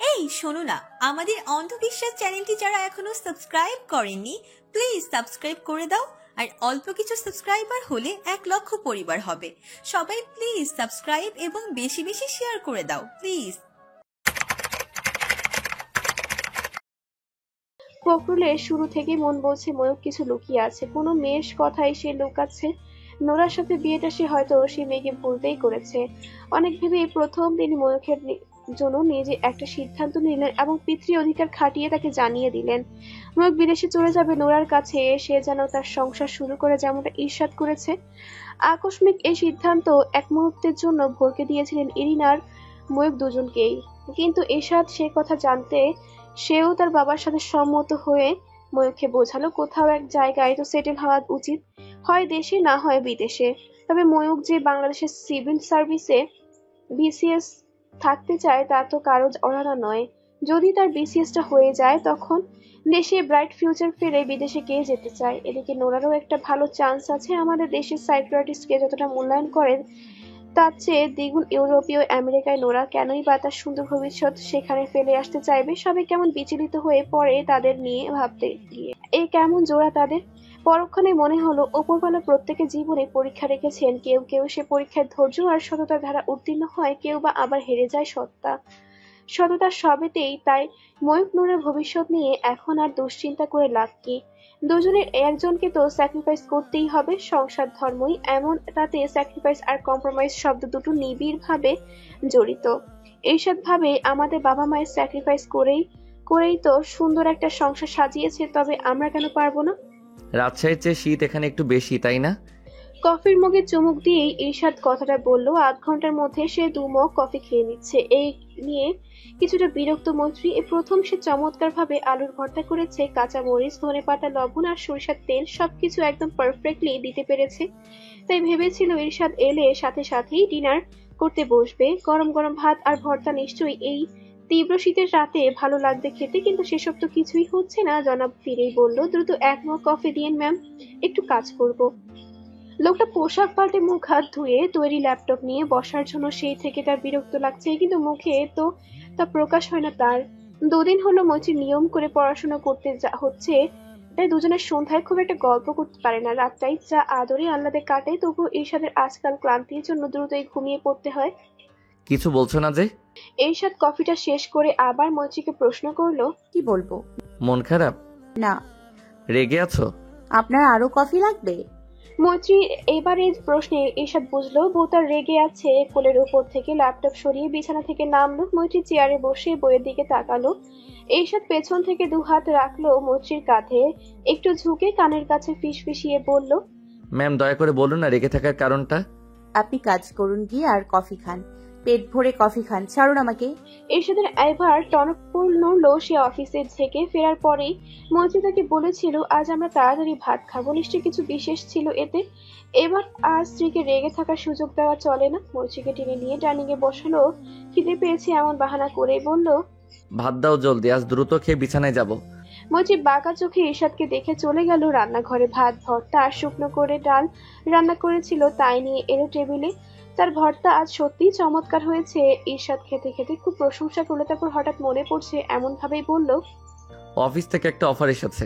এই শোনো না, আমাদের অন্ধবিশ্বাস চ্যানেলটি যারা এখনো সাবস্ক্রাইব করেননি প্লিজ সাবস্ক্রাইব করে দাও। আর অল্প কিছু সাবস্ক্রাইবার হলে 1 লক্ষ পরিবার হবে। সবাই প্লিজ সাবস্ক্রাইব এবং বেশি বেশি শেয়ার করে দাও প্লিজ। প্রফুল্লের শুরু থেকেই মন বলছে ময়ূক কিছু লুকিয়ে আছে, কোনো মেয়ের কথাই সে লুকাচ্ছে। নোরার সাথে বিয়েটা সে হয়তো সে মেয়েকে ভুলতেই করেছে। অনেক ভেবে প্রথম তিনি ময়ূকের জন্য নিজে একটা সিদ্ধান্ত নিলেন এবং পিতৃ অধিকার খাটিয়ে তাকে জানিয়ে দিলেন ময়ূক বিদেশে চলে যাবে নোরার কাছে, সে যেন তার সংসার শুরু করে যেমনটা ঈর্ষাদ করেছে। আকস্মিক এই সিদ্ধান্ত এক মুহূর্তের জন্য ভরকে দিয়েছিলেন ইরিন আর ময়ূক দুজনকেই, কিন্তু ঈর্ষাদ সে কথা জানতে সেও তার বাবার সাথে সম্মত হয়ে ময়ূককে বোঝালো কোথাও এক জায়গায় তো সেটেল হওয়া উচিত, হয় দেশে না হয় বিদেশে। তবে ময়ূক যে বাংলাদেশের সিভিল সার্ভিসে বিসিএস থাকতে চায় তা তো কারো অজানা নয়। যদি তার বিসিএসটা হয়ে যায় তখন দেশে ব্রাইট ফিউচার ফেলে বিদেশে কে যেতে চায়। এদিকে নোরারও একটা ভালো চান্স আছে, আমাদের দেশের সাইকিয়াট্রিস্টকে যতটা মূল্যায়ন করেন তার চেয়ে দ্বিগুণ ইউরোপীয় আমেরিকায় নোরা কেনই বা তার সুন্দর ভবিষ্যৎ সেখানে ফেলে আসতে চাইবে। সবাই কেমন বিচলিত হয়ে পড়ে তাদের নিয়ে ভাবতে গিয়ে। এই কেমন জোড়া তাদের। পরক্ষণে মনে হলো ওপরওয়ালা প্রত্যেকের জীবনে পরীক্ষা রেখেছেন, কেউ কেউ সে পরীক্ষায় ধৈর্য আর সততার ধারা উত্তীর্ণ হয়, কেউ বা আবার হেরে যায় সততা সবেতেই। তাই ময়ূক নোরার ভবিষ্যৎ নিয়ে এখন আর দুশ্চিন্তা করে লাভ কি, দুজনের একজনকে তো স্যাক্রিফাইস করতেই হবে, সংসার ধর্মই এমন, তাতে স্যাক্রিফাইস আর কম্প্রোমাইজ শব্দ দুটো নিবিড়ভাবে জড়িত। এইসব ভাবে আমাদের বাবা মায়ের স্যাক্রিফাইস করেই তো সুন্দর একটা সংসার সাজিয়েছে, তবে আমরা কেন পারবো না? রাজশাহীর চেয়ে শীত এখানে একটু বেশি, তাই না? কফির মগে চুমুক দিয়েই ঈর্ষাদ কথাটা বলল। ৮ ঘন্টার মধ্যে সে 2 মগ কফি খেয়ে নিচ্ছে, এই নিয়ে কিছুটা বিরক্ত মৈত্রী। এই প্রথম সে চমৎকারভাবে আলুর ভর্তা করেছে, কাঁচা মরিচ, ধনেপাতা, লবণ আর সরিষার তেল সবকিছু একদম পারফেক্টলি দিতে পেরেছে। তাই ভেবেছিল ঈর্ষাদ এলে সাথে সাথেই ডিনার করতে বসবে। গরম গরম ভাত আর ভর্তা নিশ্চয়ই এই তীব্র শীতের রাতে ভালো লাগবে খেতে, কিন্তু সেসব তো কিছুই হচ্ছে না। জনাব ফিরেই বলল, দ্রুত 1 মগ কফি দিন ম্যাম, একটু কাজ করব। লোকটা পোশাক পাল্টে মুখ হাত ধুয়ে তৈরি ল্যাপটপ নিয়ে বসার জন্য সেই থেকে তার বিরক্ত লাগছে, কিন্তু মুখে তো তা প্রকাশ হয় না তার। 2 দিন হলো মৈত্রী নিয়ম করে পড়াশোনা করতে হচ্ছে, তাই দুজনের সন্ধ্যায় খুব একটা গল্প করতে পারে না। রাতটাই যা আদরে আহ্লাদে কাটে, তবুও ঈর্ষাদের আজকাল ক্লান্তির জন্য দ্রুতই ঘুমিয়ে পড়তে হয়। কিছু বলছো না যে? ঈর্ষাদ কফিটা শেষ করে আবার মৈত্রীকে প্রশ্ন করলো, কি বলবো? মন খারাপ? না। রেগে আছো? আপনার আরো কফি লাগবে? মৈত্রী এবারে প্রশ্নে ঈর্ষাদ বুঝলো বউ তার রেগে আছে। কোলের উপর থেকে ল্যাপটপ সরিয়ে বিছানা থেকে নামলো, মৈত্রী চেয়ারে বসে বইয়ের দিকে তাকালো। ঈর্ষাদ পেছন থেকে 2 হাত রাখলো মৈত্রীর কাঁধে, একটু ঝুঁকে কানের কাছে ফিসফিসিয়ে বলল, ম্যাম দয়া করে বলুন না রেগে থাকার কারণটা। আপনি কাজ করুন গিয়ে আর কফি খান, পেট ভরে কফি খান, ছাড়ুন আমাকে। ঈর্ষাদের এবার টনক নড়ল। সে অফিসে থেকে ফেরার পরেই মৈত্রী তাকে বলেছিল আজ আমরা তাড়াতাড়ি ভাত খাবো, নিশ্চয়ই কিছু বিশেষ ছিল এতে। এবার আর স্ত্রীকে রেগে থাকার সুযোগ দেওয়া চলে না। মৈত্রীকে টেনে নিয়ে ডাইনিং এ বসালো, খিদে পেয়েছে এমন বাহানা করে বলল, ভাত দাও জলদি, আজ দ্রুত খেয়ে বিছানায় যাব। মৈত্রী বাঁকা চোখে ঈর্ষাদকে দেখে চলে গেল রান্নাঘরে। ভাত ভর্তা আর শুকনো করে ডাল রান্না করেছিল, তাই নিয়ে এলো টেবিলে। তার ভর্তা আজ সত্যিই চমৎকার হয়েছে। ঈর্ষাদ খেতে খেতে খুব প্রশংসা করলো, তারপর হঠাৎ মনে পড়ছে এমন ভাবেই বলল, অফিস থেকে একটা অফার এসেছে।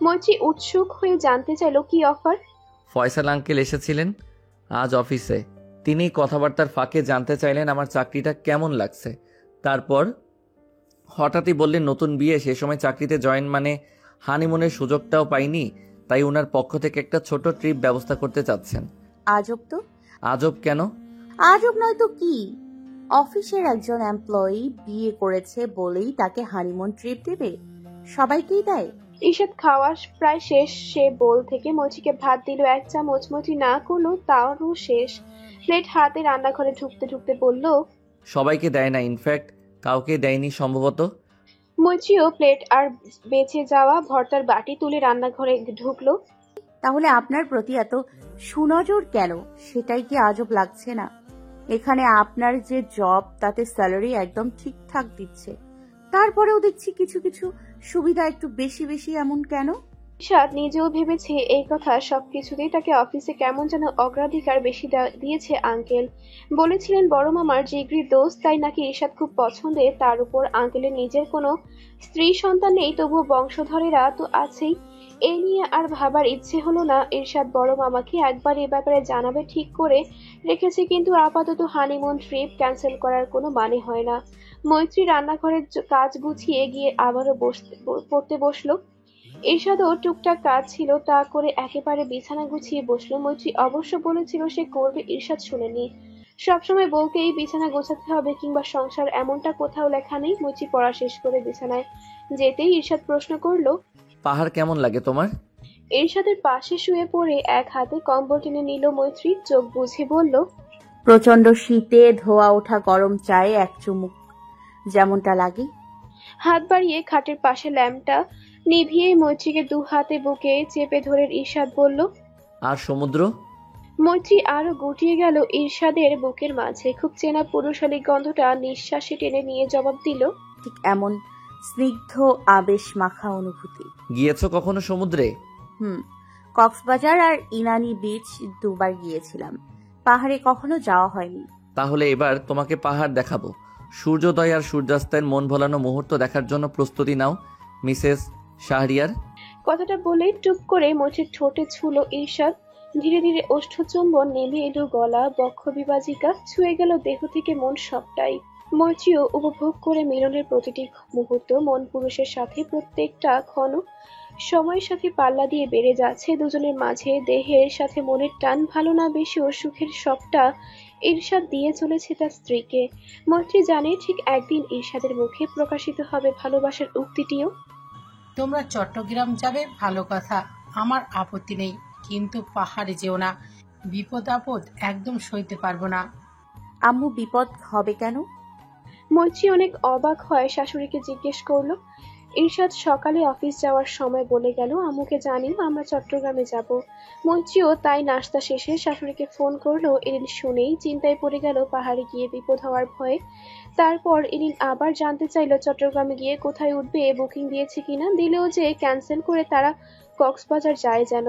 মৈত্রী উৎসুক হয়ে জানতে চাইলো কি অফার। ফয়সাল আঙ্কেল এসেছিলেন আজ অফিসে, তিনি কথাবার্তার ফাঁকে জানতে চাইলেন আমার চাকরিটা কেমন লাগছে। তারপর হঠাৎই বললেন নতুন বিয়ে, সে সময় চাকরিতে জয়েন মানে হানিমুনের সুযোগটাও পাইনি, তাই ওনার পক্ষ থেকে একটা ছোট ট্রিপ ব্যবস্থা করতে চাচ্ছেন। আজব তো। আজব কেন? আজব নয় তো কি, অফিসের একজন এমপ্লয়ি বিয়ে করেছে বলেই তাকে হানিমুন ট্রিপ দেবে? সবাইকেই দেয়। ঈর্ষাদ খাওয়া প্রায় শেষ, সে বোল থেকে মৈত্রীকে ভাত দিল 1 চামচ। মৈত্রী না করলো, তারও শেষ। প্লেট হাতে রান্নাঘরে ঢুকতে ঢুকতে বলল, সবাইকে দেয় না, ইনফ্যাক্ট কাউকে দেয়নি সম্ভবত। মৈত্রীও প্লেট আর বেঁচে যাওয়া ভর্তার বাটি তুলে রান্নাঘরে ঢুকলো। তাহলে আপনার প্রতি এত সুনজর কেন, সেটাই কি আজব লাগছে না? এখানে আপনার যে জব তাতে স্যালারি একদম ঠিকঠাক দিচ্ছে, তারপরেও দেখছি কিছু কিছু সুবিধা একটু বেশি বেশি, এমন কেন? ইরশাদ নিজেও ভেবেছে এই কথা। সবকিছুতেই তাকে অফিসে কেমন যেন অগ্রাধিকার বেশি দিয়েছে আঙ্কেল। বলেছিলেন বড় মামার জিগরির দোস্ত, তাই নাকি ইরশাদ খুব পছন্দের। তার উপর আঙ্কেলের নিজের কোনো স্ত্রী সন্তান নেই, তবুও বংশধরেরা তো আছেই। এই নিয়ে আর ভাবার ইচ্ছে হলো না। ইরশাদ বড় মামাকে একবার এ ব্যাপারে জানাবে ঠিক করে রেখেছে, কিন্তু আপাতত হানিমুন ট্রিপ ক্যান্সেল করার কোনো মানে হয় না। মৈত্রী রান্নাঘরের কাজ গুছিয়ে গিয়ে আবারও পড়তে বসলো। এরশাদও টুকটাক কাজ ছিল, তা করে একেবারে বিছানা গুছিয়ে বসলো। মৈত্রী অবশ্য বলেছিল সে করবে, ইরশাদ শোনেনি। সবসময় বউকেই বিছানা গোছাতে হবে কিংবা সংসার, এমনটা কোথাও লেখা নেই। মৈত্রী পড়া শেষ করে বিছানায় যেতেই ইরশাদ প্রশ্ন করলো, পাহাড় কেমন লাগে তোমার? এরশাদের পাশে শুয়ে পড়ে এক হাতে কম্বল টেনে নিল মৈত্রী, চোখ বুজে বলল, প্রচন্ড শীতে ধোয়া ওঠা গরম চায়ে এক চুমুক যেমনটা লাগে। হাত বাড়িয়ে খাটের পাশে ল্যাম্পটা নিভিয়ে মৈত্রীকে দু হাতে বুকে চেপে ধরে ইরশাদ বলল। আর সমুদ্র? মৈত্রী আরো গুটিয়ে গেল ইরশাদের বুকের মাঝে। খুব চেনা পুরুষালী গন্ধটা নিঃশ্বাসে টেনে নিয়ে জবাব দিল, ঠিক এমন স্নিগ্ধ আবেশ মাখা অনুভূতি। গিয়েছো কখনো সমুদ্রে? কক্সবাজার আর ইনানি বিচ দুবার গিয়েছিলাম, পাহাড়ে কখনো যাওয়া হয়নি। তাহলে এবার তোমাকে পাহাড় দেখাবো। সূর্যোদয় আর সূর্যাস্তের মন ভোলানো মুহূর্ত দেখার জন্য প্রস্তুতি নাও মিসেস শাহরিয়ার। কথাটা বলে টুপ করে মৈত্রীর ঠোঁটে ছুঁলো ইরশাদ। ধীরে ধীরে ওষ্ঠচুম্বন নেমে এলো গলা, বক্ষ বিভাজিকা, ছুঁয়ে গেল দেহ থেকে মন সবটাই। মৈত্রীও উপভোগ করে মিলনের প্রতিটি মুহূর্ত। মন পুরুষের সাথে প্রত্যেকটা ক্ষণ সময়ের সাথে পাল্লা দিয়ে বেড়ে যাচ্ছে দুজনের মাঝে। দেহের সাথে মনের টান, ভালো না বেশিও সুখের সবটা ইরশাদ দিয়ে চলেছে তার স্ত্রীকে। মৈত্রী জানে ঠিক একদিন ইরশাদের মুখে প্রকাশিত হবে ভালোবাসার উক্তিটিও। তোমরা চট্টগ্রাম যাবে ভালো কথা, আমার আপত্তি নেই, কিন্তু পাহাড়ে যেও না, বিপদ আপদ একদম সইতে পারবো না। আম্মু, বিপদ হবে কেন? মৈত্রী অনেক অবাক হয় শাশুড়িকে জিজ্ঞেস করলো। ইরশাদ সকালে অফিস যাওয়ার সময় বলে গেল, আম্মুকে জানিও আমরা চট্টগ্রামে যাব। মৈত্রীও তাই নাস্তা শেষে শাশুড়িকে ফোন করলো। এরিন শুনেই চিন্তায় পড়ে গেল পাহাড়ে গিয়ে বিপদ হওয়ার ভয়ে। তারপর এরিন আবার জানতে চাইলো চট্টগ্রামে গিয়ে কোথায় উঠবে, বুকিং দিয়েছে কিনা, দিলেও যে ক্যান্সেল করে তারা কক্সবাজার যায় যেন।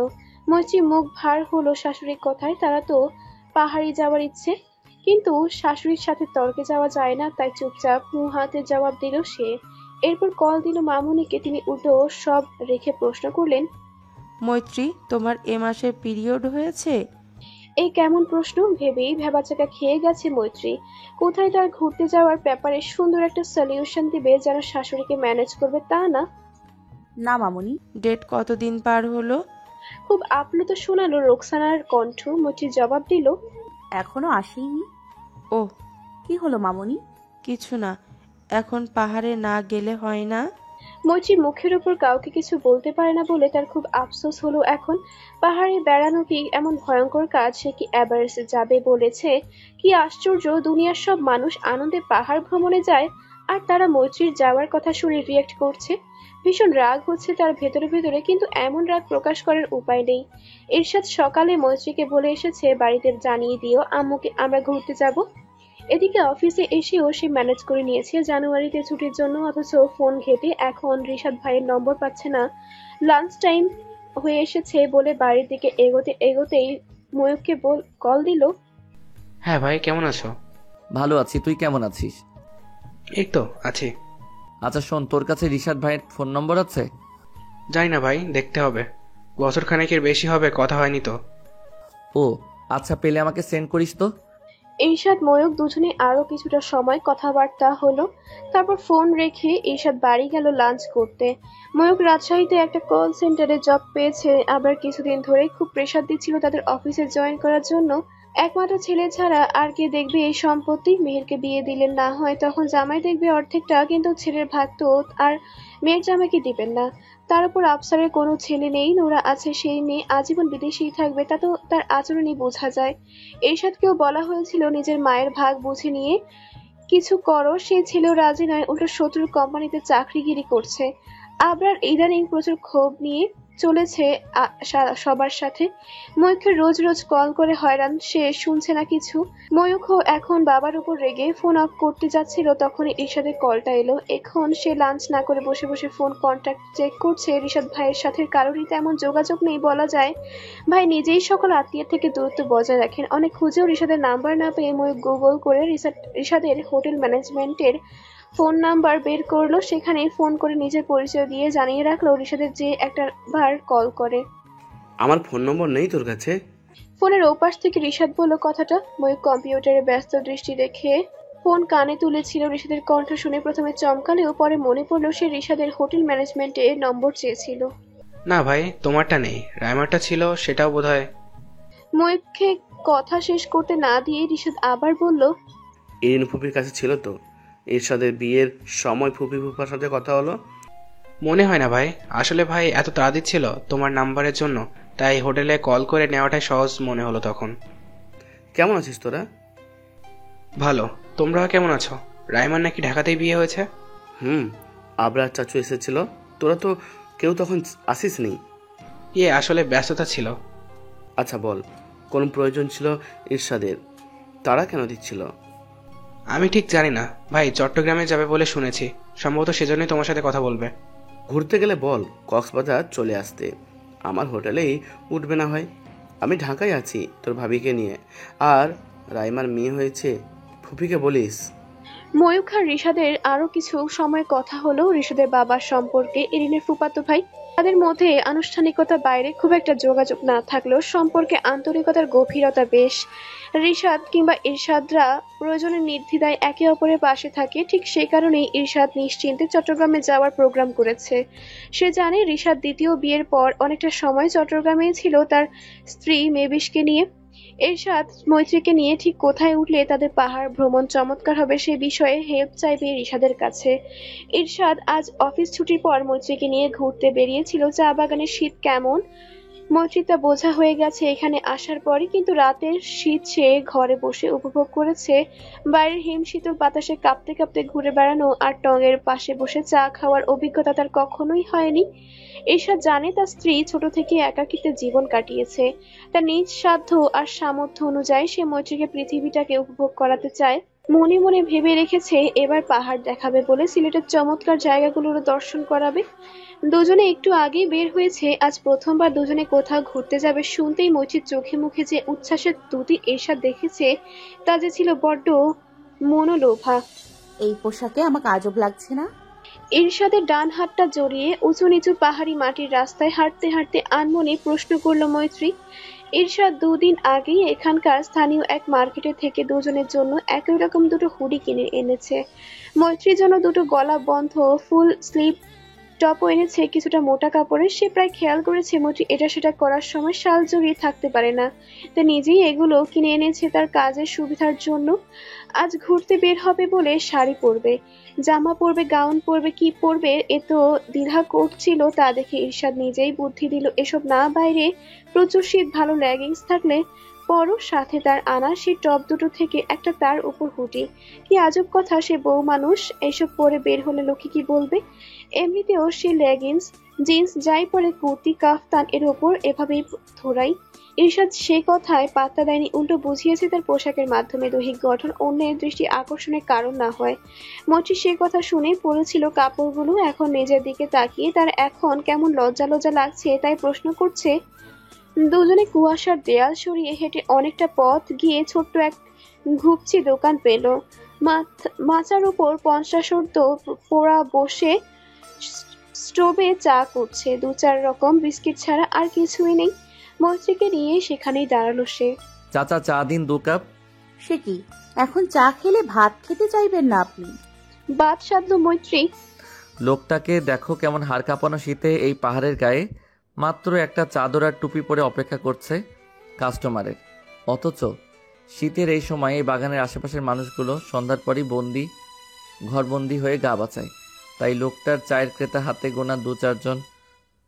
মৈত্রী মুখ ভার হলো শাশুড়ির কথায়, তারা তো পাহাড়ে যাওয়ার ইচ্ছে, কিন্তু শাশুড়ির সাথে তর্কে যাওয়া যায় না, তাই চুপচাপ মুখ হাতে জবাব দিল সে। এরপর কল দিল মামুনিকে। তিনি উল্টো সব রেখে প্রশ্ন করলেন, মৈত্রী, তোমার এ মাসে পিরিয়ড হয়েছে? এই কেমন প্রশ্ন ভেবেই ভেবাচাকা খেয়ে গেছে মৈত্রী। কোথায় তার ঘুরতে যাওয়ার ব্যাপারে সুন্দর একটা সলিউশন দিবে যেন শাশুড়িকে ম্যানেজ করবে তা না। না মামুনি। ডেট কতদিন পার হলো? খুব আপ্লুত শোনালো রোকসানার কণ্ঠ। মৈত্রী জবাব দিল, এখনো আসেনি। ও, কি হলো মামুনি? কিছু না, এখন পাহাড়ে না গেলে হয় না? মৈত্রী মুখের উপর কাউকে কিছু বলতে পারে না বলে তার খুব আফসোস হলো এখন। পাহাড়ে বেড়ানো কি এমন ভয়ঙ্কর কাজ? সে কি এভারেস্ট যাবে বলেছে? কি আশ্চর্য, দুনিয়ার সব মানুষ আনন্দে পাহাড় ভ্রমণে যায়, আর তারা মৈত্রীর যাওয়ার কথা শুনে রিয়েক্ট করছে। ভীষণ রাগ হচ্ছে তার ভেতরে ভেতরে, কিন্তু এমন রাগ প্রকাশ করার উপায় নেই। এরশাদ সকালে মৈত্রীকে বলে এসেছে বাড়িতে জানিয়ে দিও আম্মুকে আমরা ঘুরতে যাব। এদিকে অফিসে এসেও সে ম্যানেজ করে নিয়েছে জানুয়ারিতে ছুটির জন্য, অথচ ফোন ঘেটে এখন রিশাদ ভাইয়ের নম্বর পাচ্ছে না। লাঞ্চ টাইম হয়ে এসেছে বলে বাড়ির দিকে এগোতেই ময়ূককে কল দিল। হ্যাঁ ভাই, কেমন আছো? ভালো আছি, তুই কেমন আছিস? এই তো আছি। আচ্ছা শোন, তোর কাছে রিশাদ ভাইয়ের ফোন নম্বর আছে? যাই না ভাই, দেখতে হবে, বছর খানেকের বেশি হবে, কথা হয়নি তো। ও আচ্ছা, পেলে আমাকে সেন্ড করিস তো। ইরশাদ ময়ূক দুজনে আরো কিছুটা সময় কথাবার্তা হলো। তারপর ফোন রেখে ইরশাদ বাড়ি গেল লাঞ্চ করতে। ময়ূক রাজশাহীতে একটা কল সেন্টারে জব পেয়েছে, আবার কিছুদিন ধরে খুব প্রেসার দিচ্ছিল তাদের অফিসে জয়েন করার জন্য। একমাত্র ছেলে ছাড়া আর কে দেখবে এই সম্পত্তি? মেহেরকে বিয়ে দিলেন না হয় তখন জামাই দেখবে অর্ধেকটা, কিন্তু ছেলের ভাগ তো আর মেয়ের জামাইকে দিবেন না। তার উপর আফসারের কোনো ছেলে নেই, নোরা আছে, সেই মেয়ে আজীবন বিদেশেই থাকবে, তা তো তার আচরণই বোঝা যায়। এরশাদকেও বলা হয়েছিল নিজের মায়ের ভাগ বুঝে নিয়ে কিছু করো, সেই ছেলেও রাজি নয়, উল্টো শত্রুর কোম্পানিতে চাকরিগিরি করছে। আবরার ইদানিং প্রচুর ক্ষোভ নিয়ে চলেছে সবার সাথে। ময়ূখকে রোজ রোজ কল করে হয়রান, সে শুনছে না কিছু। ময়ূখও এখন বাবার উপর রেগে ফোন অফ করতে যাচ্ছিল, তখনই ইরশাদের কলটা এলো। এখন সে লাঞ্চ না করে বসে বসে ফোন কন্ট্যাক্ট চেক করছে। রিশাদ ভাইয়ের সাথে কারোরই তেমন যোগাযোগ নেই বলা যায়। ভাই নিজেই সকল আত্মীয়ের থেকে দূরত্ব বজায় রাখেন। অনেক খুঁজেও রিশাদের নাম্বার না পেয়ে ময়ূখ গুগল করে রিশাদের হোটেল ম্যানেজমেন্টের ফোন নাম্বার বের করলো। সেখানে ফোন করে নিজের পরিচয় দিয়ে জানিয়ে রাখলো রিশাদের যে একটা বার কল করে। আমার ফোন নম্বর নেই তোর কাছে? ফোনের ওপাশ থেকে রিশাদ বলল কথাটা। ময়ূখ কম্পিউটারে ব্যস্ত দৃষ্টি রেখে ফোন কানে তুলেছিল। রিশাদের কণ্ঠ শুনে প্রথমে চমকালেও পরে মনে পড়লো সে রিশাদের হোটেল ম্যানেজমেন্টে নম্বর চেয়েছিল। না ভাই, তোমারটা নেই, রাইমারটা ছিল, সেটাও বোধহয়। ময়ূখকে কথা শেষ করতে না দিয়ে রিশাদ আবার বলল, ইরিন ফুপির কাছে ছিল তো? এরশাদের বিয়ের সময় ফুপি ফুপার সাথে কথা হলো? মনে হয় না ভাই, আসলে ভাই এত তাড়া দিচ্ছিল তোমার নাম্বারের জন্য, তাই হোটেলে কল করে নেওয়াটাই সহজ মনে হলো তখন। কেমন আছিস তোরা? ভালো, তোমরা কেমন আছো? রাইমার নাকি ঢাকাতেই বিয়ে হয়েছে? আবরার চাচু এসেছিল, তোরা তো কেউ তখন আসিস নি। আসলে ব্যস্ততা ছিল। আচ্ছা বল, কোন প্রয়োজন ছিল ইরশাদের? তারা কেন দিচ্ছিল? আমি ঠিক জানি না ভাই, চট্টগ্রামে যাবে বলে শুনেছি, সম্ভবত সেজন্যই তোমার সাথে কথা বলবে। ঘুরতে গেলে বল কক্সবাজার চলে আসতে, আমার হোটেলেই উঠবে না হয়। আমি ঢাকায় আছি তোর ভাবিকে নিয়ে, আর রাইমার মেয়ে হয়েছে, ফুপিকে বলিস। ময়ূখ আর রিশাদের আরো কিছু সময় কথা হলো রিশাদের বাবার সম্পর্কে। ইরিনের ফুফাতো ভাই, তাদের মধ্যে আনুষ্ঠানিকতা বাইরে খুব একটা যোগাযোগ না থাকলেও সম্পর্কে আন্তরিকতার গভীরতা বেশ। রিশাদ কিংবা ইরশাদরা প্রয়োজনে নির্দ্বিধায় একে অপরের পাশে থাকে। ঠিক সেই কারণেই ইরশাদ নিশ্চিন্তে চট্টগ্রামে যাওয়ার প্রোগ্রাম করেছে। সে জানে রিশাদ দ্বিতীয় বিয়ের পর অনেকটা সময় চট্টগ্রামেই ছিল তার স্ত্রী মেবিশকে নিয়ে। এরশাদ মৈত্রীকে নিয়ে ঠিক কোথায় উঠলে তাদের পাহাড় ভ্রমণ চমৎকার হবে সে বিষয়ে হেল্প চাইবে রিশাদের কাছে। ইরশাদ আজ অফিস ছুটির পর মৈত্রীকে নিয়ে ঘুরতে বেরিয়েছিল। চা বাগানের শীত কেমন মৈত্রী তা বোঝা হয়ে গেছে এখানে আসার পরই, কিন্তু রাতের শীত সে ঘরে বসে উপভোগ করেছে। বাইরের হিমশীতল বাতাসে কাঁপতে কাঁপতে ঘুরে বেড়ানো আর টঙের পাশে বসে চা খাওয়ার অভিজ্ঞতা তার কখনোই হয়নি। এরশাদ জানে তার স্ত্রী ছোট থেকে একাকিত্বে জীবন কাটিয়েছে। তার নিজ সাধ্য আর সামর্থ্য অনুযায়ী সে মৈত্রীকে পৃথিবীটাকে উপভোগ করাতে চায়। মনে মনে ভেবে রেখেছে এবার পাহাড় দেখাবে বলে, সিলেটের চমৎকার জায়গাগুলোর দর্শন করাবে। দুজনে একটু আগেই বের হয়েছে, আজ প্রথমবার দুজনে কোথাও ঘুরতে যাবে। শুনতেই মৈত্রীর চোখে মুখে যে উচ্ছ্বাসের দুটি এরশাদ দেখেছে তা যে ছিল বড্ড মনোলোভা। এই পোশাকে আমাকে আজব লাগছে না? ইরশাদের ডান হাতটা জড়িয়ে উঁচু নিচু পাহাড়ি মাটির রাস্তায় হাঁটতে হাঁটতে আনমনে প্রশ্ন করল মৈত্রী। ইরশাদ 2 দিন আগেই এখানকার স্থানীয় এক মার্কেটে থেকে দুজনের জন্য একই রকম দুটো হুডি কিনে এনেছে। মৈত্রীর জন্য দুটো গলা বন্ধ ফুল স্লিভ টপও এনেছে কিছুটা মোটা কাপড়ের। সে প্রায় খেয়াল করেছে মৈত্রী এটা সেটা করার সময় শাল জড়িয়ে থাকতে পারে না, তা নিজেই এগুলো কিনে এনেছে তার কাজের সুবিধার জন্য। আজ ঘুরতে বের হবে বলে শাড়ি পরবে, জামা পরবে, গাউন পরবে, কি পরবে এ তো দ্বিধা করছিল। তা দেখে ইরশাদ নিজেই বুদ্ধি দিল এসব না, বাইরে প্রচুর শীত, ভালো লেগিংস থাকলে পরো, সাথে তার আনা সেই টপ দুটো থেকে একটা তার উপর হুডি। কি আজব কথা, সে বউ মানুষ, এইসব পরে বের হলে লোকে কি বলবে। এমনিতেও সে লেগিংস জিন্স যাই পরে কুর্তি কাফতান এর ওপর এভাবেই ধরাই। ইরশাদ সে কথায় পাত্তা দেয়নি, উল্টো বুঝিয়েছে তার পোশাকের মাধ্যমে দৈহিক গঠন অন্যের দৃষ্টি আকর্ষণের কারণ না হয়। মৈত্রী সে কথা শুনেই পড়েছিল কাপড়গুলো, এখন নিজের দিকে তাকিয়ে তার এখন কেমন লজ্জা লজ্জা লাগছে তাই প্রশ্ন করছে। দুজনে কুয়াশার দেয়াল সরিয়ে হেঁটে অনেকটা পথ গিয়ে ছোট্ট এক ঘুপচি দোকান পেল। মাচার উপর পঞ্চাশোর্ধ পোড়া বসে স্টোভে চা করছে, 2-4 রকম বিস্কিট ছাড়া আর কিছুই নেই। মৈত্রীকে নিয়ে সেখানেই দাঁড়ালো সে। চাচা চা দিন 2 কাপ। সে কি, এখন চা খেলে ভাত খেতে চাইবেন না আপনি? বাদ সাধল মৈত্রী। লোকটাকে দেখো কেমন হাড় কাঁপানো শীতে এই পাহাড়ের গায়ে মাত্র একটা চাদর আর টুপি পরে অপেক্ষা করছে কাস্টমারের। অথচ শীতের এই সময় এই বাগানের আশেপাশের মানুষগুলো সন্ধ্যার পরই ঘরবন্দি হয়ে গা বাঁচায়। তাই লোকটার চায়ের ক্রেতা হাতে গোনা 2-4 জন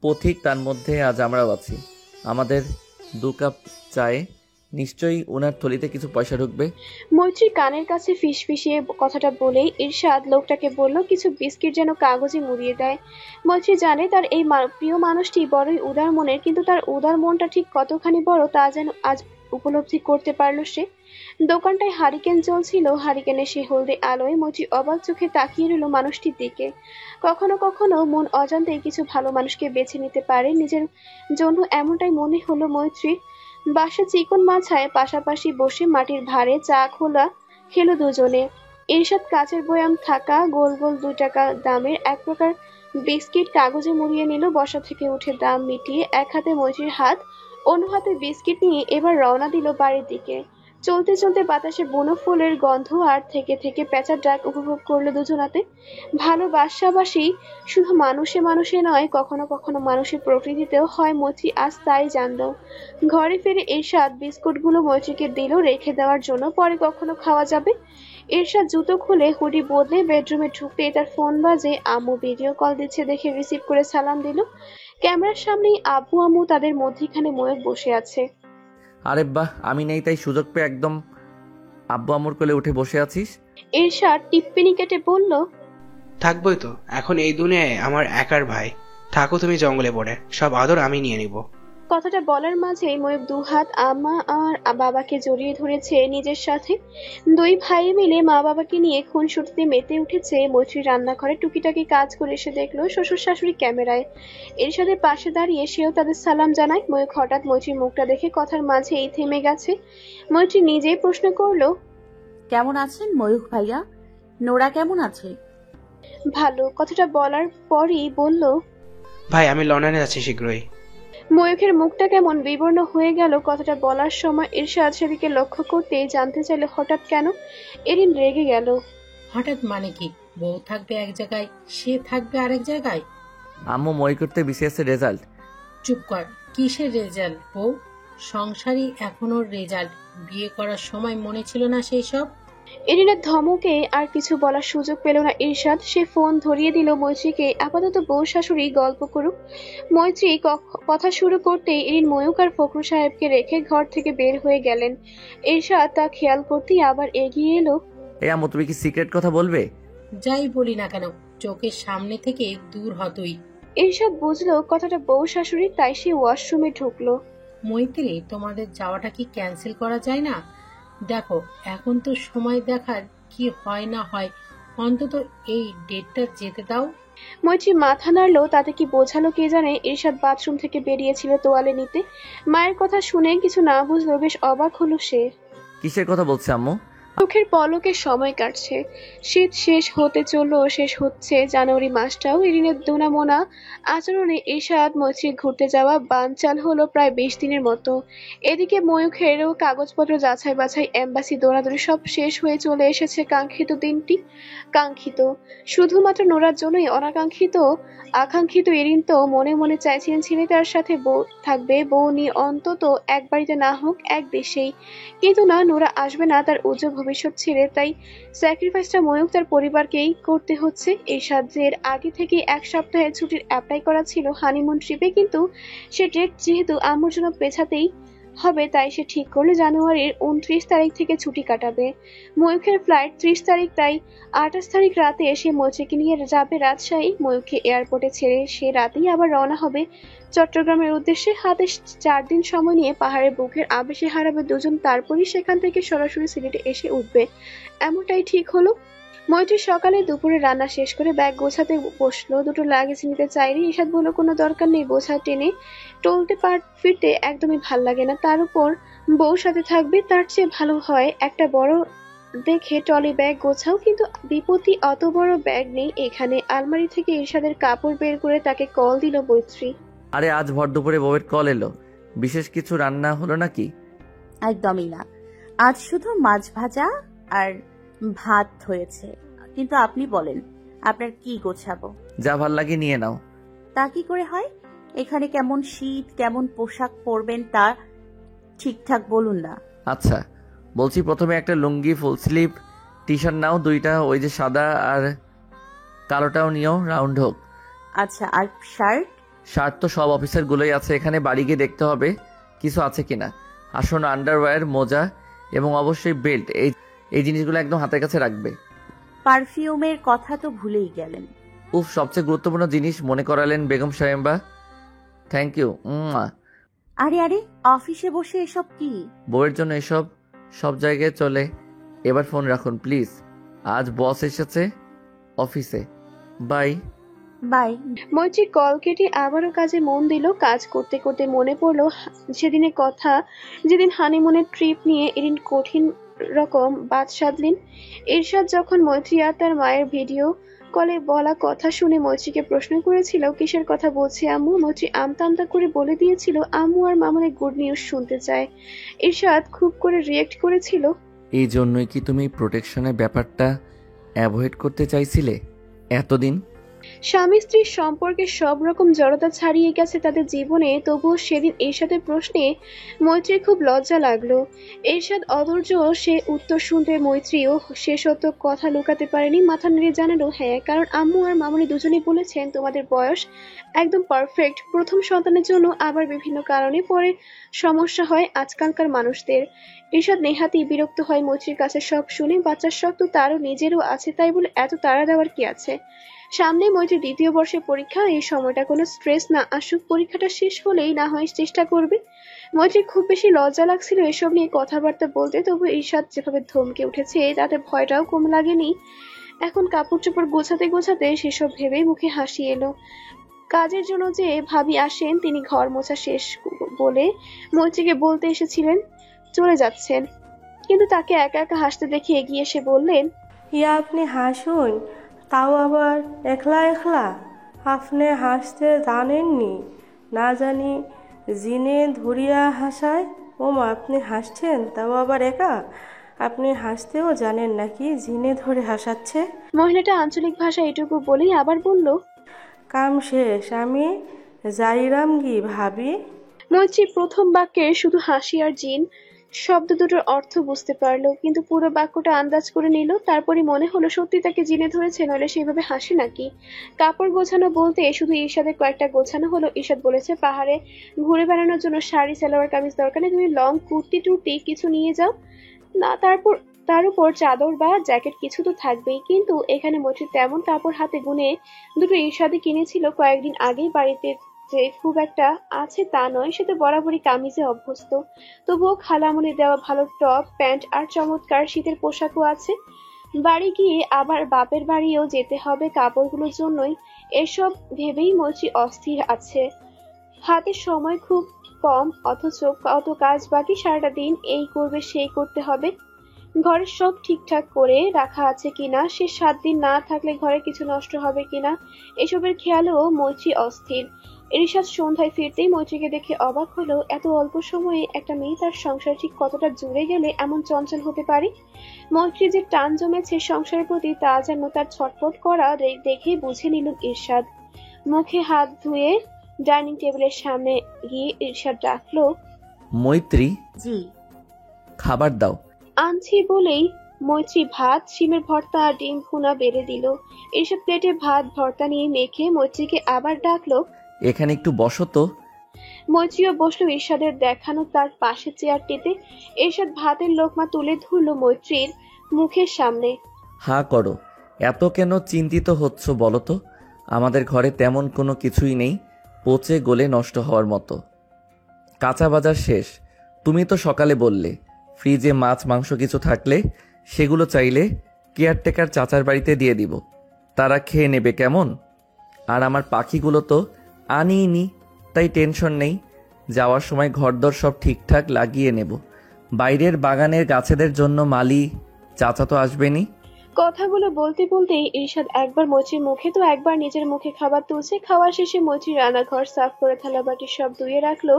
পথিক, তার মধ্যে আজ আমরাও আছি। আমাদের 2 কাপ চায়ে নিশ্চয়ই ওনার থলিতে কিছু পয়সা ঢুকবে। মৈত্রী কানের কাছে ফিসফিসিয়ে কথাটা বলেই ইরশাদ লোকটাকে বলল কিছু বিস্কিট যেন কাগজে মুড়িয়ে দেয়। মৈত্রী জানে তার এই প্রিয় মানুষটি বড়ই উদার মনের, কিন্তু তার উদার মনটা ঠিক কতখানি বড় তা যেন আজ উপলব্ধি করতে পারল সে। দোকানটায় হারিকেন জ্বলছিল, হারিকেনের সেই হলদে আলোয় মৈত্রী অবাক চোখে তাকিয়ে রইল মানুষটির দিকে। কখনো কখনো মন অজান্তেই কিছু ভালো মানুষকে বেছে নিতে পারে নিজের জন্য, এমনটাই মনে হলো মৈত্রীর। বাসা চিকন মাছায় পাশাপাশি বসে মাটির ভাঁড়ে চা খোলা খেলো দুজনে। ইরশাদ কাচের বয়াম থাকা গোল গোল 2 টাকা দামের এক প্রকার বিস্কিট কাগজে মুড়িয়ে নিল। বসা থেকে উঠে দাম মিটিয়ে এক হাতে মৈত্রীর হাত, অন্য হাতে বিস্কিট নিয়ে এবার রওনা দিল বাড়ির দিকে। চলতে চলতে বাতাসে বুনো ফুলের গন্ধ আর থেকে থেকে পেঁচার ডাক উপভোগ করলো দুজনাতে। ভালোবাসাবাসি শুধু মানুষে মানুষে নয়, কখনো কখনো মানুষের প্রকৃতিতেও হয়, মৈত্রী আজ তাই জানলো। ঘরে ফিরে ইরশাদ বিস্কুটগুলো মৈত্রীকে দিল রেখে দেওয়ার জন্য, পরে কখনো খাওয়া যাবে। ইরশাদ জুতো খুলে হুডি বদলে বেডরুমে ঢুকতেই তার ফোন বাজে। আম্মু ভিডিও কল দিচ্ছে দেখে রিসিভ করে সালাম দিল। ক্যামেরার সামনেই আব্বু আম্মু, তাদের মধ্যিখানে ময়ূর বসে আছে। আরে বাহ, আমি নেই তাই সুযোগ পেয়ে একদম আব্বু আম্মুর কোলে উঠে বসে আছিস। ইরশাদ টিপ্পিনি কেটে বলল, থাকবোই তো, এখন এই দুনিয়ায় আমার একার ভাই। থাকো তুমি জঙ্গলে পড়ে, সব আদর আমি নিয়ে নিব। কথাটা বলার মাঝেই ময়ূর দুহাত আম্মা আর বাবাকে জড়িয়ে ধরেছে নিজের সাথে। 2 ভাই মিলে মা বাবাকে নিয়ে খুনসুটিতে মেতে উঠেছে। মৈত্রী রান্নাঘরে টুকিটাকি কাজ করে এসে দেখলো শ্বশুর শাশুড়ি ক্যামেরায়। এরশাদের পাশে দাঁড়িয়ে সেও তাদের সালাম জানায়। ময়ূর হঠাৎ মৈত্রীর মুখটা দেখে কথার মাঝেই থেমে গেছে। মৈত্রী নিজেই প্রশ্ন করলো, কেমন আছেন ময়ূখ ভাইয়া? নোরা কেমন আছে? ভালো। কথাটা বলার পরই বলল, ভাই আমি লন্ডনে যাচ্ছি শীঘ্রই। ময়ূখের মুখটা কেমন বিবর্ণ হয়ে গেল। কথাটা বলার সময় ইরশাদ সেদিকে লক্ষ্য করতেই জানতে চাইল হঠাৎ কেন। এরিন রেগে গেল। হঠাৎ মানে কি? বউ থাকবে এক জায়গায়, সে থাকবে আরেক জায়গায়। আম্মু মই করতে বিসিএস এর রেজাল্ট। চুপ কর, কিসের রেজাল্ট বউ? সংসারই এখনো রেজাল্ট, বিয়ে করার সময় মনে ছিল না সেই সব? এরিনের ধমকে আর কিছু বলার সুযোগ পেল না ইরশাদ। সে ফোন ধরিয়ে দিল মৈত্রীকে, আপাতত বউ শাশুড়ি গল্প করুক। মৈত্রী কথা শুরু করতেই এরিন ময়ূক আর ফখরু সাহেবকে রেখে ঘর থেকে বের হয়ে গেলেন। ইরশাদ তা খেয়াল করতেই আবার এগিয়ে এলো। এই আম্মু, তুমি কি সিক্রেট কথা বলবে? যাই বলি না কেন, চোখের সামনে থেকে দূর হ তুই। ইরশাদ বুঝলো কথাটা বউ শাশুড়ি, তাই সে ওয়াশরুমে ঢুকলো। মৈত্রী, তোমাদের যাওয়াটা কি ক্যান্সেল করা যায় না? দেখো এখন তো সময় দেখার, কি হয় না হয়, অন্তত এই ডেটটা যেতে দাও। মৈত্রী মাথা নাড়লো, তাতে কি বোঝালো কে জানে। ইরশাদ বাথরুম থেকে বেরিয়েছিল তোয়ালে নিতে। মায়ের কথা শুনে কিছু না বুঝলো, বেশ অবাক হলো সে। কিসের কথা বলছে আম্মু? চোখের পলকে সময় কাটছে। শীত শেষ হতে চলল, শেষ হচ্ছে জানুয়ারি মাসটাও। ইরিনের দোনামোনা আচরণে ইরশাদ মৈত্রী ঘুরতে যাওয়া বানচাল হলো প্রায় 20 দিনের মতো। এদিকে ময়ূখেরও কাগজপত্র যাচাই বাছাই, এম্বাসি দৌড়াদৌড়ি সব শেষ হয়ে চলে এসেছে কাঙ্ক্ষিত দিনটি। কাঙ্ক্ষিত শুধুমাত্র নোরার জন্যই, অনাকাঙ্ক্ষিত আকাঙ্ক্ষিত এরিন তো মনে মনে চাইছিলেন ছেলেটার সাথে বউ থাকবে, বউ নিয়ে অন্তত এক বাড়িতে না হোক এক দেশেই। কিন্তু না, নোরা আসবে না তার উজ্জ্বল ভবিষ্যৎ ছেড়ে, তাই স্যাক্রিফাইসটা ময়ূক তার পরিবারকেই করতে হচ্ছে। এই সাহায্যের আগে থেকে 1 সপ্তাহের ছুটির অ্যাপ্লাই করা ছিল হানিমুন ট্রিপে, কিন্তু সে ডেট যেহেতু আম্মুর জন্য পেছাতেই হবে, তাই সে ঠিক করলো জানুয়ারির 29 তারিখ থেকে ছুটি কাটাবে। ময়ূখের ফ্লাইট 30 তারিখ, তাই 28 তারিখ রাতে সে মৈত্রীকে নিয়ে যাবে রাজশাহী। ময়ূখকে এয়ারপোর্টে ছেড়ে সে রাতেই আবার রওনা হবে চট্টগ্রামের উদ্দেশ্যে। হাতে 4 দিন সময় নিয়ে পাহাড়ের বুকের আবেশে হারাবে দুজন, তারপরই সেখান থেকে সরাসরি সিলেটে এসে উঠবে, এমনটাই ঠিক হলো। মৈত্রী সকালে দুপুরে রান্না শেষ করে ব্যাগ গোছাতে বসলো। দুটো লাগেজ নিতে চাইলে ইরশাদ বলল কোনো দরকার নেই, বোঝা টেনে টলতে ফিরতে একদমই ভাল লাগে না, তার উপর বউ সাথে থাকবে, তার চেয়ে ভালো হয় একটা বড় দেখে টলি ব্যাগ গোছাও। কিন্তু বিপত্তি, অত বড় ব্যাগ নেই এখানে। আলমারি থেকে ইরশাদের কাপড় বের করে তাকে কল দিল মৈত্রী। আরে আজ ভর দুপুরে বউয়ের কল এলো, বিশেষ কিছু রান্না হলো নাকি? একদমই না, আজ শুধু মাছ ভাজা আর ভাত হয়েছে। কিন্তু আপনি বলেন, আপনার কি গোছাবো? যা ভাল লাগে নিয়ে নাও। তা কি করে হয়? এখানে কেমন শীত, কেমন পোশাক পরবেন তা ঠিকঠাক বলুন না। আচ্ছা বলছি, প্রথমে একটা লুঙ্গি ফুল স্লিভ টি শার্ট নাও, 2টা, ওই যে সাদা আর কালোটাও নিও, রাউন্ড হোক। আচ্ছা, আর শার্ট? শার্ট তো সব অফিসের গুলোই আছে, এখানে বাড়ি গিয়ে দেখতে হবে কিছু আছে কিনা। আসন্ন আন্ডারওয়্যার, মোজা এবং অবশ্যই বেল্ট, এই জিনিসগুলো একদম হাতের কাছে রাখবে। পারফিউমের কথা তো ভুলেই গেলেন। উফ, সবচেয়ে গুরুত্বপূর্ণ জিনিস মনে করালেন বেগম সাহেবা, থ্যাংক ইউ। আরে আরে, অফিসে বসে এসব কি? বউয়ের জন্য এসব সব জায়গায় চলে। এবার ফোন রাখুন প্লিজ, আজ বস এসেছে অফিসে। বাই। বাই। মৈত্রী কল কেটে আবারও কাজে মন দিল। কাজ করতে করতে মনে পড়লো সেদিনের কথা, যেদিন হানিমুনের ট্রিপ নিয়ে এরিন কঠিন রকম বাদ সাধলেন। এরশাদ যখন মৈত্রী আর তার মায়ের ভিডিও কলে বলা কথা শুনে মৈত্রীকে প্রশ্ন করেছিল কিসের কথা বলছে আম্মু, মৈত্রী আমতা আমতা করে বলে দিয়েছিল আম্মু আর মামুনের গুড নিউজ শুনতে চায়। এরশাদ খুব করে রিয়েক্ট করেছিল, এই জন্যই কি তুমি প্রোটেকশনের ব্যাপারটা অ্যাভয়েড করতে চাইছিলে এতদিন? স্বামী স্ত্রীর সম্পর্কে সব রকম জড়তা ছাড়িয়ে গেছে তাদের জীবনে, তবুও সেদিন এরশাদের প্রশ্নে মৈত্রীর খুব লজ্জা লাগলো। এরশাদ অধৈর্য, সে উত্তর শুনতে মৈত্রীও শেষত কথা লুকাতে পারেনি, মাথা নেড়ে জানালো হ্যাঁ, কারণ আম্মু আর মামুনি দুজনেই বলেছেন তোমাদের বয়স একদম পারফেক্ট প্রথম সন্তানের জন্য, আবার বিভিন্ন কারণে পরে সমস্যা হয় আজকালকার মানুষদের। এরশাদ নেহাতি বিরক্ত হয় মৈত্রীর কাছে সব শুনে, বাচ্চার শখ তো তারও নিজেরও আছে, তাই বলে এত তাড়া দেওয়ার কি আছে। সামনে মৈত্রীর দ্বিতীয় বর্ষের পরীক্ষা, এই সময়টা কোনো স্ট্রেস না আসুক, পরীক্ষাটা শেষ হলেই না হয় চেষ্টা করবে। মৈত্রীর খুব বেশি লজ্জা লাগছিল এসব নিয়ে কথাবার্তা বলতে, তবু ঈশাদ যেভাবে ধমকে উঠেছে তাতে ভয়টাও কম লাগেনি। এখন কাপড় চোপড় গোছাতে গোছাতে সেসব ভেবেই মুখে হাসি এলো। কাজের জন্য যে ভাবি আসেন তিনি ঘর মোছা শেষ বলে মৈত্রীকে বলতে এসেছিলেন চলে যাচ্ছেন, কিন্তু তাকে একা একা হাসতে দেখে এগিয়ে এসে বললেন, ইয়া আপনি হাসুন, তাও আবার একলা একলা। আপনি হাসতে জানেননি, না জানি জিনে ধরিয়া হাসায়। ওমা, আপনি হাসছেন তাও আবার একা? আপনি হাসতেও জানেন নাকি জিনে ধরে হাসাচ্ছে? মহিলাটা আঞ্চলিক ভাষা এটুকু বলেই আবার বলল, কাম শেষ, আমি যাইরাম গি ভাবি। মৈত্রী প্রথম বাক্যে শুধু হাসি আর জিন শব্দ দুটোর অর্থ বুঝতে পারলো, কিন্তু পুরো বাক্যটা আন্দাজ করে নিল। তারপরে মনে হলো সত্যি তাকে জিনে ধরেছে, নইলে সেইভাবে হাসে নাকি। কাপড় গোছানো বলতে শুধু ঈশাদের কয়েকটা গোছানো হলো। ঈশাদ বলেছে পাহাড়ে ঘুরে বেড়ানোর জন্য শাড়ি সালোয়ার কামিজ দরকার নেই, তুমি লং কুর্তি টুর্তি কিছু নিয়ে যাও না, তার উপর চাদর বা জ্যাকেট কিছু তো থাকবেই। কিন্তু এখানে মৈত্রী তেমন কাপড় হাতে গুনে দুটো ঈশাদে কিনেছিল কয়েকদিন আগেই, বাড়িতে যে খুব একটা আছে তা নয়, সে তো বরাবরই কামিজে অভ্যস্ত। তবুও খালামুনি দেওয়া ভালো টপ প্যান্ট আর চমৎকার শীতের পোশাকও আছে। বাড়ি গিয়ে আবার বাপের বাড়িও যেতে হবে কাপড়গুলোর জন্যই, এসব ভেবেই মৈত্রী অস্থির আছে। হাতে সময় খুব কম, অথচ কত কাজ বাকি, সারাটা দিন এই করবে সেই করতে হবে। ঘরের সব ঠিকঠাক করে রাখা আছে কিনা, সে 7 দিন না থাকলে ঘরে কিছু নষ্ট হবে কিনা, এসবের খেয়ালেও মৈত্রী অস্থির। এরশাদ সন্ধ্যায় ফিরতেই মৈত্রীকে দেখে অবাক হলো, এত অল্প সময়ে একটা মেয়ে তার সংসার ঠিক কতটা জুড়ে গেলে এমন চঞ্চল হতে পারে। মৈত্রী যে টান জমেছে সংসারের প্রতি তা যেন তার ছটফট করা দেখে বুঝে নিল এরশাদ। মুখে হাত ধুয়ে ডাইনিং টেবিলের সামনে গিয়ে এরশাদ ডাকলো, মৈত্রী, জি। খাবার দাও। আনছি বলেই মৈত্রী ভাত, শিমের ভর্তা আর ডিম ভুনা বেড়ে দিল। এরশাদ প্লেটে ভাত ভর্তা নিয়ে মেখে মৈত্রীকে আবার ডাকলো, এখানে একটু বসো তো। মৈত্রীও বসলো এরশাদের দেখানো তার পাশে চেয়ারটিতে। এরশাদ ভাতের লোকমা তুলে ধরলো মৈত্রীর মুখের সামনে। হা করো, এত কেন চিন্তিত হচ্ছ বলো তো? আমাদের ঘরে তেমন কোনো কিছুই নেই পচে গলে নষ্ট হওয়ার মতো। কাঁচা বাজার শেষ। তুমি তো সকালে বললে ফ্রিজে মাছ মাংস কিছু থাকলে সেগুলো চাইলে কেয়ারটেকার চাচার বাড়িতে দিয়ে দিব, তারা খেয়ে নেবে কেমন। আর আমার পাখিগুলো তো আনিনি, তাই টেনশন নেই। যাওয়ার সময় ঘরদর সব ঠিকঠাক লাগিয়ে নেব। বাইরের বাগানের গাছেদের জন্য মালি চাচা তো আসবেনি। কথাগুলো বলতে বলতেই ইরশাদ একবার মৈত্রীর মুখে তো একবার নিজের মুখে খাবার তুলছে। খাওয়া শেষে মৈত্রী রান্নাঘর সাফ করে থালাবাটি সব ধুয়ে রাখলো।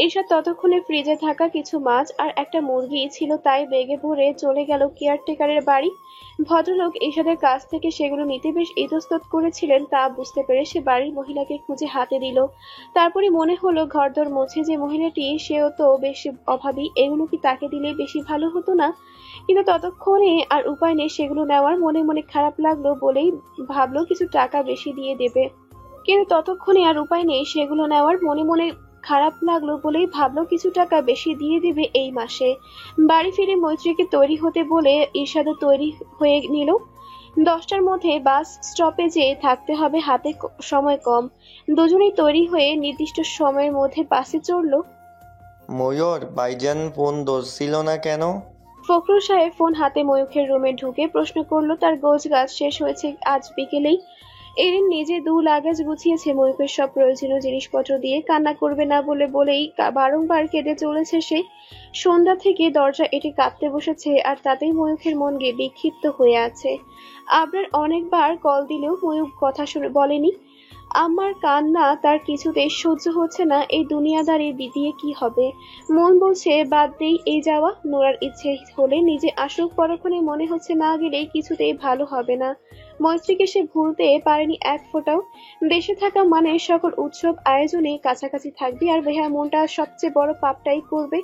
ইরশাদ ততক্ষণে ফ্রিজে থাকা কিছু মাছ আর একটা মুরগি ছিল তাই বেগে ভরে চলে গেল কেয়ারটেকারের বাড়ি। ভদ্রলোক ইরশাদের কাছ থেকে সেগুলো নিতে বেশ ইতস্তত করেছিলেন, তা বুঝতে পেরে সে বাড়ির মহিলাকে খুঁজে হাতে দিল। তারপরে মনে হলো ঘরদোর মুছে যে মহিলাটি, সেও তো বেশ অভাবী, এগুলো কি তাকে দিলে বেশি ভালো হতো না? কিন্তু ততক্ষণে আর উপায় নেই সেগুলো নেওয়ার। মনে মনে খারাপ লাগলো বলেই ভাবলো কিছু টাকা বেশি দিয়ে দেবে, কিন্তু ততক্ষণে আর উপায় নেই সেগুলো নেওয়ার। মনে মনে খারাপ লাগলো বলেই ভাবলো কিছু টাকা বেশি দিয়ে দিবে এই মাসে। বাড়ি ফিরে মৈত্রীকে তৈরি হতে বলে ঈর্ষাদও তৈরি হয়ে নিল। 10টার মধ্যে বাস স্টপেজে থাকতে হবে, হাতে সময় কম। দুজনেই তৈরি হয়ে নির্দিষ্ট সময়ের মধ্যে বাসে চড়লো। ময়ূর ভাইজান ফোন ধরছিল না কেন? ফখরুল সাহেব ফোন হাতে ময়ূখের রুমে ঢুকে প্রশ্ন করলো। তার গোছগাছ শেষ হয়েছে আজ বিকেলেই। এরিন নিজে 2 লাগেজ গুছিয়েছে ময়ূখের সব প্রয়োজনীয় জিনিসপত্র দিয়ে। কান্না করবে না বলেই বারংবার কেঁদে চলেছে সে। সন্ধ্যা থেকে দরজা এঁটে কাঁদতে বসেছে, আর তাতেই ময়ূখের মন বিক্ষিপ্ত হয়ে আছে। আবরার অনেকবার কল দিলেও ময়ূখ কথা শুনে বলেনি। আমার কান্না তার কিছুতেই সহ্য হচ্ছে না। এই দুনিয়াদারি দিয়ে কি হবে? মন বলছে বাদ দেই এই যাওয়া। নোরার ইচ্ছে হলে নিজে আসুক, পরক্ষণে মনে হচ্ছে না গেলেই কিছুতেই ভালো হবে না। মৈত্রীকে সে ভুলতে পারেনি এক ফোঁটাও। দেশে থাকা মানে সকল উৎসব আয়োজনে কাছাকাছি থাকবে, আর বেহার মনটা সবচেয়ে বড় পাপটাই করবে।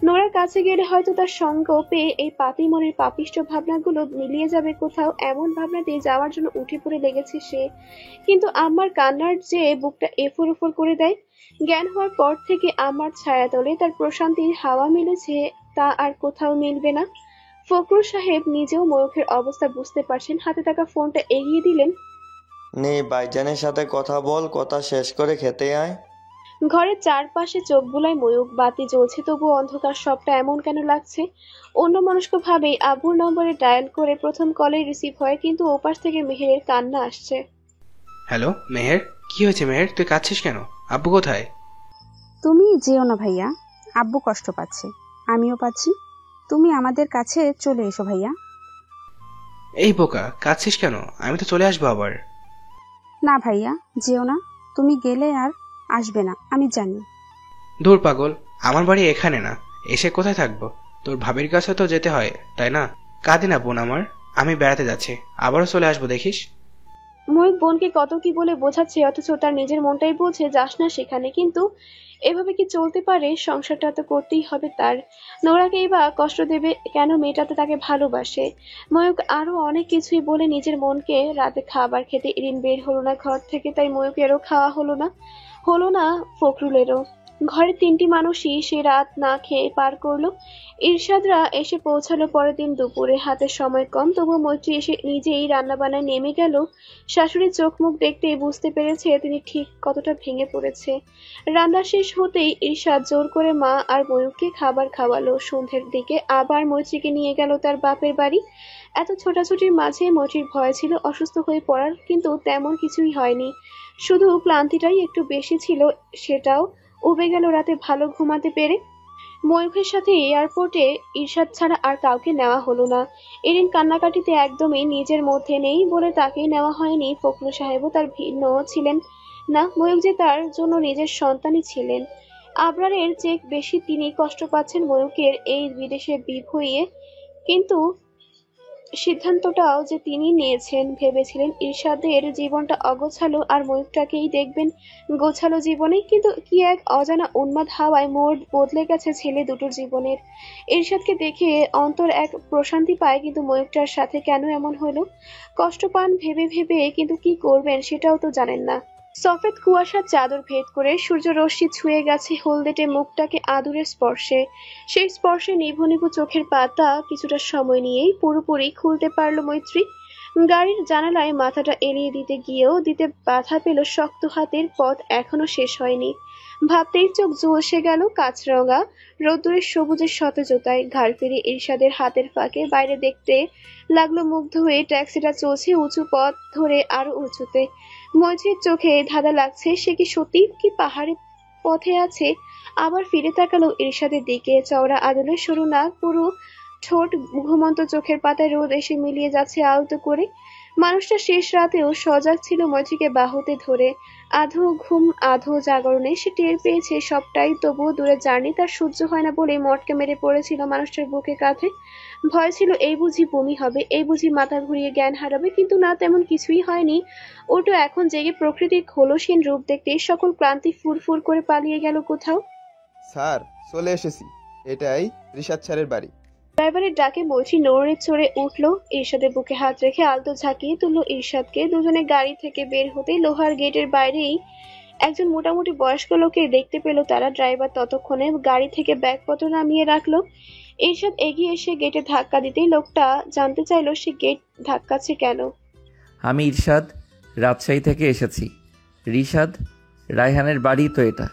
নোরার কাছে গেলে হয়তো তার সঙ্গ পেয়ে এই পাপী মনের পাপিষ্ঠ ভাবনাগুলো মিলিয়ে যাবে কোথাও, এমন ভাবনাতে যাওয়ার জন্য উঠে পড়ে লেগেছে সে। কিন্তু আমার কান্নার যে বুকটা এফোর ওফর করে দেয়। জ্ঞান হওয়ার পর থেকে আমার ছায়াতলে তার প্রশান্তির হাওয়া মিলেছে, তা আর কোথাও মিলবে না। ফখরুল সাহেব নিজেও ময়ূখের অবস্থা বুঝতে পারছেন, হাতে থাকা ফোনটা এগিয়ে দিলেন। নে ভাইজানের সাথে কথা বল, কথা শেষ করে খেতে আয়। ঘরের চারপাশে চোখ বুলায় ময়ূখ। বাতি জ্বলছে তবু অন্ধকার, সবটা এমন কেন লাগছে? অন্যমনস্ক ভাবেই আব্বুর নম্বরে ডায়াল করে প্রথম কলে রিসিভ হয়, কিন্তু ওপাশ থেকে মেহেরের কান্না আসছে। হ্যালো মেহের, কি হয়েছে মেহের? তুই কাঁদছিস কেন? আব্বু কোথায়? তুমি যেও না ভাইয়া, আব্বু কষ্ট পাচ্ছে, আমিও পাচ্ছি। তুমি আমাদের কাছে চলে এসো ভাইয়া। এই বোকা, কাঁদছিস কেন? আমি তো চলে আসবো আবার। না ভাইয়া, যেও না। তুমি গেলে আর আসবে না, আমি জানি। দূর পাগল, আমার বাড়ি এখানে না, এসে কোথায় থাকবো? তোর ভাবির কাছে তো যেতে হয়, তাই না? কাঁদে না বোন আমার, আমি বেড়াতে যাচ্ছি, আবারও চলে আসবো দেখিস। ময়ূখ বোনকে কত কি বলে বোঝাচ্ছে, অথচ তার নিজের মনটাই বলছে যাস না সেখানে। কিন্তু এভাবে কি চলতে পারে? সংসারটা তো করতেই হবে তার। নোরাকেই বা কষ্ট দেবে কেন? মেয়েটা তো তাকে ভালোবাসে। ময়ূখ আরো অনেক কিছুই বলে নিজের মনকে। রাতে খাবার খেতে এরিন বের হলো না ঘর থেকে, তাই ময়ূখেরও খাওয়া হলো না ফখরুলেরও। ঘরে 3টি মানুষই সে রাত না খেয়ে পার করলো। ইরশাদরা এসে পৌঁছালো পরের দিন দুপুরে। হাতে সময় কম, তবু মৈত্রী এসে নিজেই রান্নাবান্নায় নেমে গেল। শাশুড়ির চোখ মুখ দেখতেই বুঝতে পেরেছে তিনি ঠিক কতটা ভেঙে পড়েছে। রান্না শেষ হতেই ইরশাদ জোর করে মা আর ময়ূখকে খাবার খাওয়ালো। সন্ধ্যের দিকে আবার মৈত্রীকে নিয়ে গেল তার বাপের বাড়ি। এত ছোটাছুটির মাঝে মৈত্রীর ভয় ছিল অসুস্থ হয়ে পড়ার, কিন্তু তেমন কিছুই হয়নি। শুধু ক্লান্তিটাই একটু বেশি ছিল, সেটাও উবে গেল রাতে ভালো ঘুমাতে পেরে। ময়ূখের সাথে এয়ারপোর্টে ইরশাদ ছাড়া আর কাউকে নেওয়া হলো না। এরিন কান্নাকাটিতে একদমই নিজের মধ্যে নেই বলে তাকে নেওয়া হয়নি। ফখরুল সাহেবও তার ভিন্ন ছিলেন না। ময়ূখ যে তার জন্য নিজের সন্তানই ছিলেন। আবরারের চেয়ে বেশি তিনি কষ্ট পাচ্ছেন ময়ূখের এই বিদেশে বিভ হয়ে। কিন্তু সিদ্ধান্তটাও যে তিনি নিয়েছেন। ভেবেছিলেন ইরশাদের জীবনটা অগোছালো আর ময়ূখটাকেই দেখবেন গোছালো জীবনে, কিন্তু কি এক অজানা উন্মাদ হাওয়ায় মোড় বদলে গেছে ছেলে দুটোর জীবনের। ইরশাদকে দেখে অন্তর এক প্রশান্তি পায়, কিন্তু ময়ূখটার সাথে কেন এমন হলো? কষ্ট পান ভেবে ভেবে, কিন্তু কি করবেন সেটাও তো জানেন না। সফেদ কুয়াশার চাদর ভেদ করে সূর্য রশ্মি ছুঁয়ে গেছে হলদেটে মুখটাকে আদুরে স্পর্শে। সেই স্পর্শে নিভু নিভু চোখের পাতা কিছুটা সময় নিয়েই পুরোপুরি খুলতে পারল মৈত্রী। গাড়ির জানালায় মাথাটা এড়িয়ে দিতে গিয়েও দিতে বাধা পেল শক্ত হাতের। পথ এখনো শেষ হয়নি। ভাবতেই চোখ ঝলসে গেল কাঁচরঙা রোদ্দুরের সবুজের সতেজতায়। ঘাড় ফিরে ইরশাদের হাতের ফাঁকে বাইরে দেখতে লাগলো মুগ্ধ হয়ে। ট্যাক্সিটা চলছে উঁচু পথ ধরে, আরো উঁচুতে। মৈত্রীর চোখে ধাঁধা লাগছে, সে কি সত্যি কি পাহাড়ি পথে আছে? আবার ফিরে তাকালো ইরশাদের দিকে। চওড়া আদলের সরু নাক, পুরো ঠোঁট, ঘুমন্ত চোখের পাতায় রোদ এসে মিলিয়ে যাচ্ছে আলতো করে। মানুষটা শেষ রাতেও সজাগ ছিল মৈত্রীকে বাহুতে ধরে। আধো ঘুম আধো জাগরণে সে টের পেয়েছে সবটাই, তবুও দূরের জার্নি তার সহ্য হয় না বলে মটকে মেরে পড়েছিল মানুষটার বুকে কাঁধে। ভয় ছিল এই বুঝি বমি হবে, এই বুঝি মাথা ঘুরিয়ে জ্ঞান হারাবে, কিন্তু না, তেমন কিছুই হয়নি। ওটা এখন জেগে প্রকৃতির খোলসহীন রূপ দেখতে সকল ক্লান্তি ফুরফুর করে পালিয়ে গেল কোথাও। স্যার, চলে এসেছি, এটাই রিশাদ স্যারের বাড়ি। ড্রাইভারের ডাকে মৈত্রী নড়ে চড়ে উঠলো। ইরশাদের বুকে হাত রেখে আলতো ঝাঁকিয়ে তুললো ইরশাদকে। দুজনে গাড়ি থেকে বের হতেই লোহার গেটের বাইরেই একজন মোটামুটি বয়স্ক লোককে দেখতে পেল তারা। ড্রাইভার ততক্ষণে গাড়ি থেকে ব্যাগপত্র নামিয়ে রাখলো। এরশাদ এগিয়ে এসে গেটে ধাক্কা দিতেই লোকটা জানতে চাইলো সে গেট ধাক্কাচ্ছে কেন। আমি ইরশাদ, রাজশাহী থেকে এসেছি। রিশাদ, রায়হানের বাড়ি তো এটা।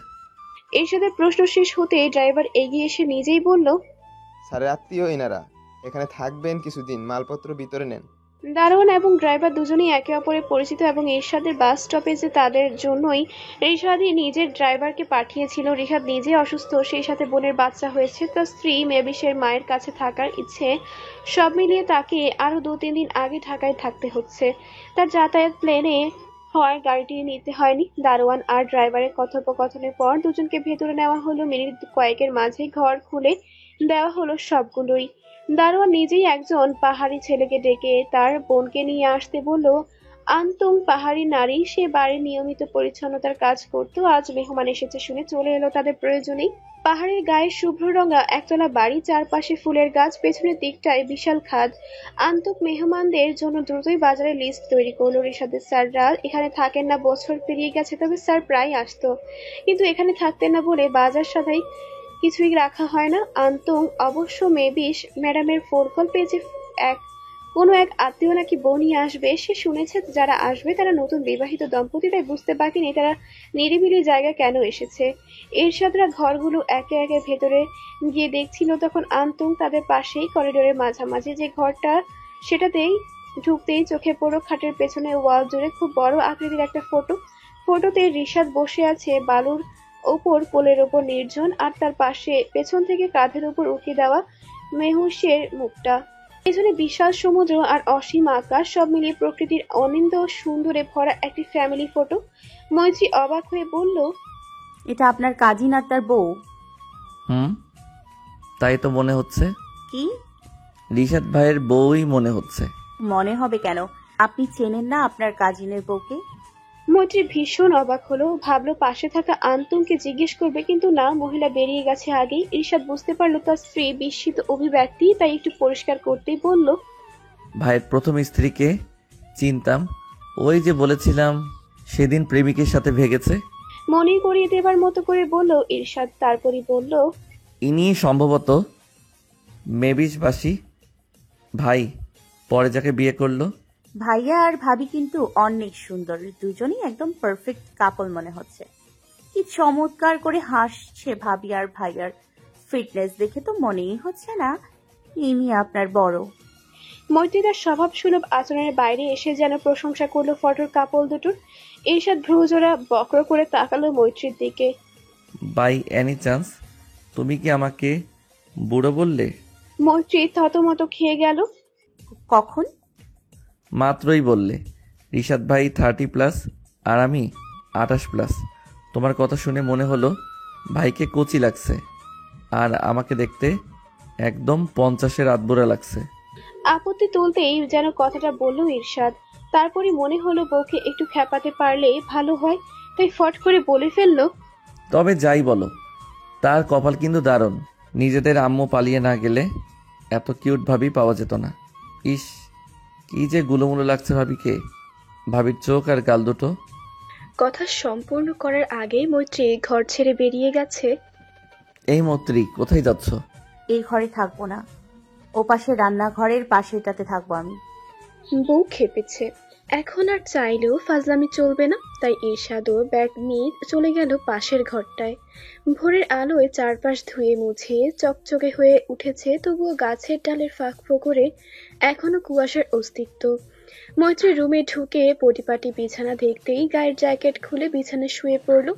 এরশাদের প্রশ্ন শেষ হতেই ড্রাইভার এগিয়ে এসে নিজেই বলল, স্যারের আত্মীয় এনারা, এখানে থাকবেন কিছুদিন, মালপত্র ভিতরে নেন। দারোয়ান এবং ড্রাইভার দুজনেই একে অপরের পরিচিত এবং এরশাদের বাস স্টপেজে তাদের জন্যই রিশাদই নিজের ড্রাইভারকে পাঠিয়েছিল। রিশাদ নিজে অসুস্থ, সেই সাথে বোনের বাচ্চা হয়েছে, তার স্ত্রী মেবিশের মায়ের কাছে থাকার ইচ্ছে, সব মিলিয়ে তাকে আরো 2-3 দিন আগে ঢাকায় থাকতে হচ্ছে। তার যাতায়াত প্লেনে হয়, গাড়িটি নিতে হয়নি। দারোয়ান আর ড্রাইভারের কথোপকথনের পর দুজনকে ভেতরে নেওয়া হলো। মিনিট কয়েকের মাঝে ঘর খুলে দেওয়া হলো সবগুলোই। দারোয়ান নিজেই একজন পাহাড়ি ছেলেকে ডেকে তার বোনকে নিয়ে আসতে বলল। আন্তুম পাহাড়ি নারী, সে বাড়ির নিয়মিত পরিচ্ছন্নতার কাজ করত। আজ মেহমান এসেছে শুনে চলে এলো তাদের প্রয়োজনেই। পাহাড়ের গায়ে শুভ্র রঙা একতলা বাড়ি, চারপাশে ফুলের গাছ, পেছনের দিকটায় বিশাল খাদ। আন্তুক মেহমানদের জন্য দ্রুতই বাজারে লিস্ট তৈরি করলো। রিশাদের স্যাররা এখানে থাকেন না, বছর পেরিয়ে গেছে, তবে স্যার প্রায় আসতো, কিন্তু এখানে থাকতেন না বলে বাজার সদাই কিছুই রাখা হয় না। আন্তুম অবশ্য মেবিশ ম্যাডামের ফোন কল পেয়েছে কোনো এক আত্মীয় নাকি বউ নিয়ে আসবে। সে শুনেছে যারা আসবে তারা নতুন বিবাহিত দম্পতি, তাই বুঝতে বাকিনি তারা নিরিবিলি জায়গা কেন এসেছে। এরশাদরা ঘরগুলো একে একে ভেতরে গিয়ে দেখছিল, তখন আন্তুম তাদের পাশেই করিডোরের মাঝামাঝি যে ঘরটা, সেটাতেই ঢুকতেই চোখে পড়ো খাটের পেছনে ওয়াল জুড়ে খুব বড় আকৃতির একটা ফটোতে রিশাদ বসে আছে বালুর ওপর, কোলের ওপর নির্জন, আর তার পাশে পেছন থেকে কাঁধের উপর উঠিয়ে দেওয়া মেহুশের মুখটা। পেছনে বিশাল সমুদ্র আর অসীম আকাশ, সব মিলিয়ে প্রকৃতির অনিন্দ সুন্দরে ভরা একটি ফ্যামিলি ফটো। মৈত্রী অবাক হয়ে বলল, এটা আপনার কাজিন আর তার বউ? তাই তো মনে হচ্ছে। কি? রিশাদ ভাইয়ের বউই মনে হচ্ছে। মনে হবে কেন? আপনি চেনেন না আপনার কাজিনের বউকে? মৈত্রী ভীষণ অবাক হলো, ভাবলো পাশে থাকা আন্তুমকে জিজ্ঞেস করবে, কিন্তু না, মহিলা বেরিয়ে গেছে আগেই। ইরশাদ বুঝতে পারলো তার স্ত্রী বিস্মিত অভিব্যক্তি, তাই একটু পরিষ্কার করতেই বলল, ভাইয়ের প্রথম স্ত্রীকে চিনতাম, ওই যে বলেছিলাম সেদিন প্রেমিকের সাথে ভেগেছে। মনে করিয়ে দেবার মতো করে বলল ইরশাদ। তারপরই বলল, ইনি সম্ভবত মেবিশবাসী ভাই, পরে যাকে বিয়ে করলো। ভাইয়া আর ভাবি কিন্তু অনেক সুন্দর, দুজনেই একদম পারফেক্ট কাপল মনে হচ্ছে। কি চমৎকার করে হাসছে ভাবি আর ভাইয়ার ফিটনেস দেখে তো মনেই হচ্ছে না ইনি আপনার বড়। মৈত্রীর স্বভাব সুলভ আচরণের বাইরে এসে যেন প্রশংসা করলো ফটোর কাপল দুটোর। ইরশাদ ভ্রুজোড়া বক্র করে তাকালো মৈত্রীর দিকে। বাই এনি চান্স তুমি কি আমাকে বুড়ো বললে? মৈত্রী থতমত খেয়ে গেল। কখন? মাত্রই বললে। রিশাদ ভাই 30+ আর আমি 28+। তোমার কথা শুনে মনে হলো ভাইকে কচি লাগছে, আর আমাকে দেখতে একদম 50-এর আদবুড়া লাগছে। আপত্তি তুলতেই যেন কথাটা বলল ইরশাদ। তারপরই মনে হলো বউকে একটু খেপাতে পারলে ভালো হয়, তাই ফট করে বলে ফেললো, তবে যাই বলো তার কপাল কিন্তু দারুণ, নিজেদের আম্মু পালিয়ে না গেলে এত কিউট ভাবি পাওয়া যেত না। ইস, কি যে গুলোমুলো লাগছে ভাবিকে, ভাবির চোখ আর গাল দুটো। কথা সম্পূর্ণ করার আগেই মৈত্রী ঘর ছেড়ে বেরিয়ে গেছে। এই মৈত্রী, কোথায় যাচ্ছ? এই ঘরে থাকবো না, ও পাশে রান্নাঘরের পাশেটাতে থাকবো আমি। বউ খেপেছে, এখন আর চাইলেও ফাজলামি চলবে না, তাই ইরশাদও ব্যাগ নিয়ে চলে গেল পাশের ঘরটায়। ভোরের আলোয় চারপাশ ধুয়ে মুছে চকচকে হয়ে উঠেছে, তবুও গাছের ডালের ফাঁক ফোকরে এখনো কুয়াশার অস্তিত্ব। মৈত্রী রুমে ঢুকে পরিপাটি বিছানা দেখতেই গায়ের জ্যাকেট খুলে বিছানায় শুয়ে পড়ল।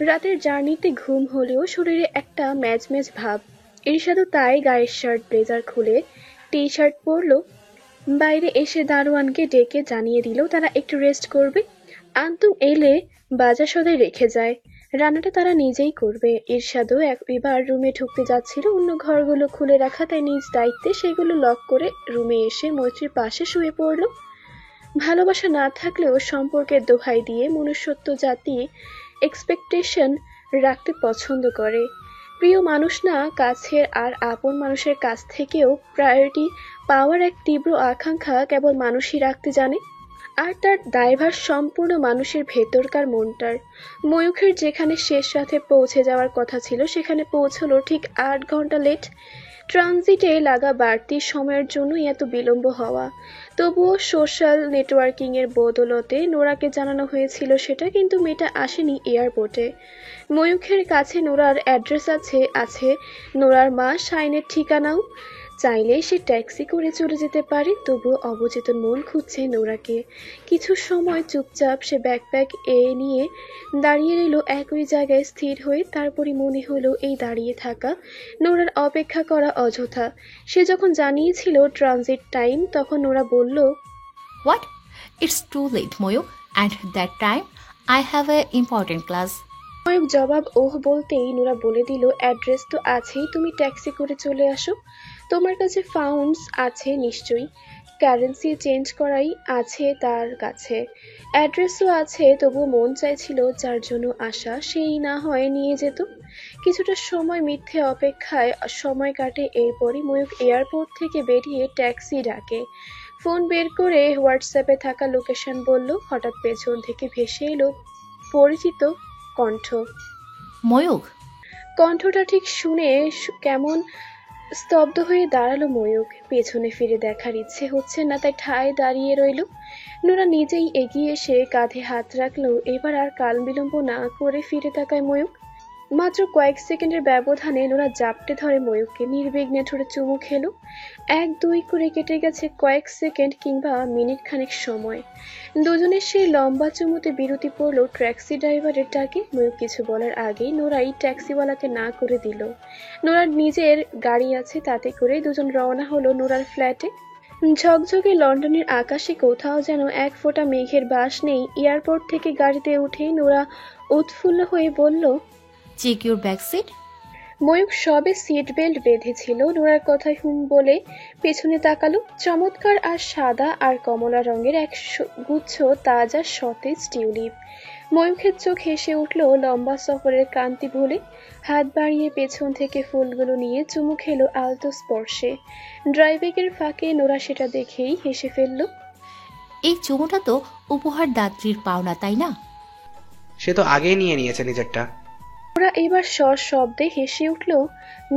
রাতের জার্নিতে ঘুম হলেও শরীরে একটা ম্যাজম্যাজ ভাব। ইরশাদও তাই গায়ের শার্ট ব্লেজার খুলে টি শার্ট পরল। বাইরে এসে দারোয়ানকে ডেকে জানিয়ে দিল তারা একটু রেস্ট করবে। আন্তুম এলে বাজার সদাই রেখে যায়, রান্নাটা তারা নিজেই করবে। ইরশাদও এবার রুমে ঢুকতে যাচ্ছিল, অন্য ঘরগুলো খুলে রাখা, তাই নিজ দায়িত্বে সেগুলো লক করে রুমে এসে মৈত্রীর পাশে শুয়ে পড়ল। ভালোবাসা না থাকলেও সম্পর্কের দোহাই দিয়ে মনুষ্যত্ব জাতি এক্সপেকটেশন রাখতে পছন্দ করে। প্রিয় মানুষ না কাছের আর আপন মানুষের কাছ থেকেও প্রায়োরিটি পাওয়ার এক তীব্র আকাঙ্ক্ষা কেবল মানুষই রাখতে জানে। আর তার দায়ভার সম্পূর্ণ মানুষের ভেতরকার মনটার। ময়ূখের যেখানে শেষ রাতে পৌঁছে যাওয়ার কথা ছিল সেখানে পৌঁছলো ঠিক 8 ঘন্টা লেট। ট্রানজিটে লাগা বাড়তি সময়ের জন্যই এত বিলম্ব হওয়া। তবুও সোশ্যাল নেটওয়ার্কিং এর বদৌলতে নোরাকে জানানো হয়েছিল সেটা, কিন্তু মেয়েটা আসেনি এয়ারপোর্টে। ময়ূখের কাছে নোরার অ্যাড্রেস আছে নোরার মা শাইনের ঠিকানাও। চাইলেই সে ট্যাক্সি করে চলে যেতে পারে, তবুও অবচেতন মন খুঁজছে নোরাকে। কিছু সময় চুপচাপ সে ব্যাকপ্যাক নিয়ে দাঁড়িয়ে রইল একই জায়গায় স্থির হয়ে। তারপরই মনে হলো এই দাঁড়িয়ে থাকা, নোরার অপেক্ষা করা অযথা। সে যখন জানিয়েছিল ট্রানজিট টাইম, তখন নোরা বলল, What? It's too late, Moyuk. And that time, I have a important class. ময়ূক জবাব ওহ বলতেই নোরা বলে দিল, অ্যাড্রেস তো আছেই, তুমি ট্যাক্সি করে চলে আসো। তোমার কাছে ফাউন্ডস আছে নিশ্চয়ই, কারেন্সি চেঞ্জ করাই আছে তার কাছে, অ্যাড্রেসও আছে। তবুও মন চাইছিল যার জন্য আসা সেই না হয় নিয়ে যেত। কিছুটা সময় মিথ্যে অপেক্ষায় সময় কাটে। এরপরই ময়ূক এয়ারপোর্ট থেকে বেরিয়ে ট্যাক্সি ডাকে। ফোন বের করে হোয়াটসঅ্যাপে থাকা লোকেশন বলল। হঠাৎ পেছন থেকে ভেসে এলো পরিচিত কণ্ঠ। Moyuk? কণ্ঠটা ঠিক শুনে কেমন স্তব্ধ হয়ে দাঁড়ালো ময়ূক। পেছনে ফিরে দেখার ইচ্ছে হচ্ছে না, তাই ঠায় দাঁড়িয়ে রইল। নোরা নিজেই এগিয়ে এসে কাঁধে হাত রাখলো। এবার আর কাল বিলম্ব না করে ফিরে তাকায় ময়ূক। মাত্র কয়েক সেকেন্ডের ব্যবধানে নোরা জাপটে ধরে ময়ূককে, নির্বিঘ্নে ঠোঁটে চুমু খেলো। 1-2 করে কেটে গেছে কয়েক সেকেন্ড কিংবা মিনিট খানেক সময়। দুজনের সেই লম্বা চুমুতে বিরতি পড়লো ট্যাক্সি ড্রাইভারের ডাকে। ময়ূক কিছু বলার আগেই নোরাই ট্যাক্সিওয়ালাকে না করে দিল। নোরার নিজের গাড়ি আছে, তাতে করে দুজন রওনা হলো নোরার ফ্ল্যাটে। ঝকঝকে লন্ডনের আকাশে কোথাও যেন এক ফোঁটা মেঘের বাস নেই। এয়ারপোর্ট থেকে গাড়িতে উঠেই নোরা উৎফুল্ল হয়ে বলল, Check your back seat. Mayukh সবে সিট বেল্ট বেঁধেছিল। নোরার কথায় হুম বলে পেছনে তাকালো। চমৎকার আর সাদা আর কমলা রঙের এক গুচ্ছ তাজা সতেজ টিউলিপ। ময়ূখের চোখ হেসে উঠল লম্বা সফরের ক্লান্তি ভুলে। হাত বাড়িয়ে পেছন থেকে ফুলগুলো নিয়ে চুমু খেলো আলতো স্পর্শে। ড্রাইভিংয়ের ফাঁকে নোরা সেটা দেখেই হেসে ফেলল। এই চুমুটা তো উপহার দাত্রীর পাওনা, তাই না? সে তো আগেই নিয়ে নিয়েছে নিজেরটা। ওরা এবার শব্দে হেসে উঠল।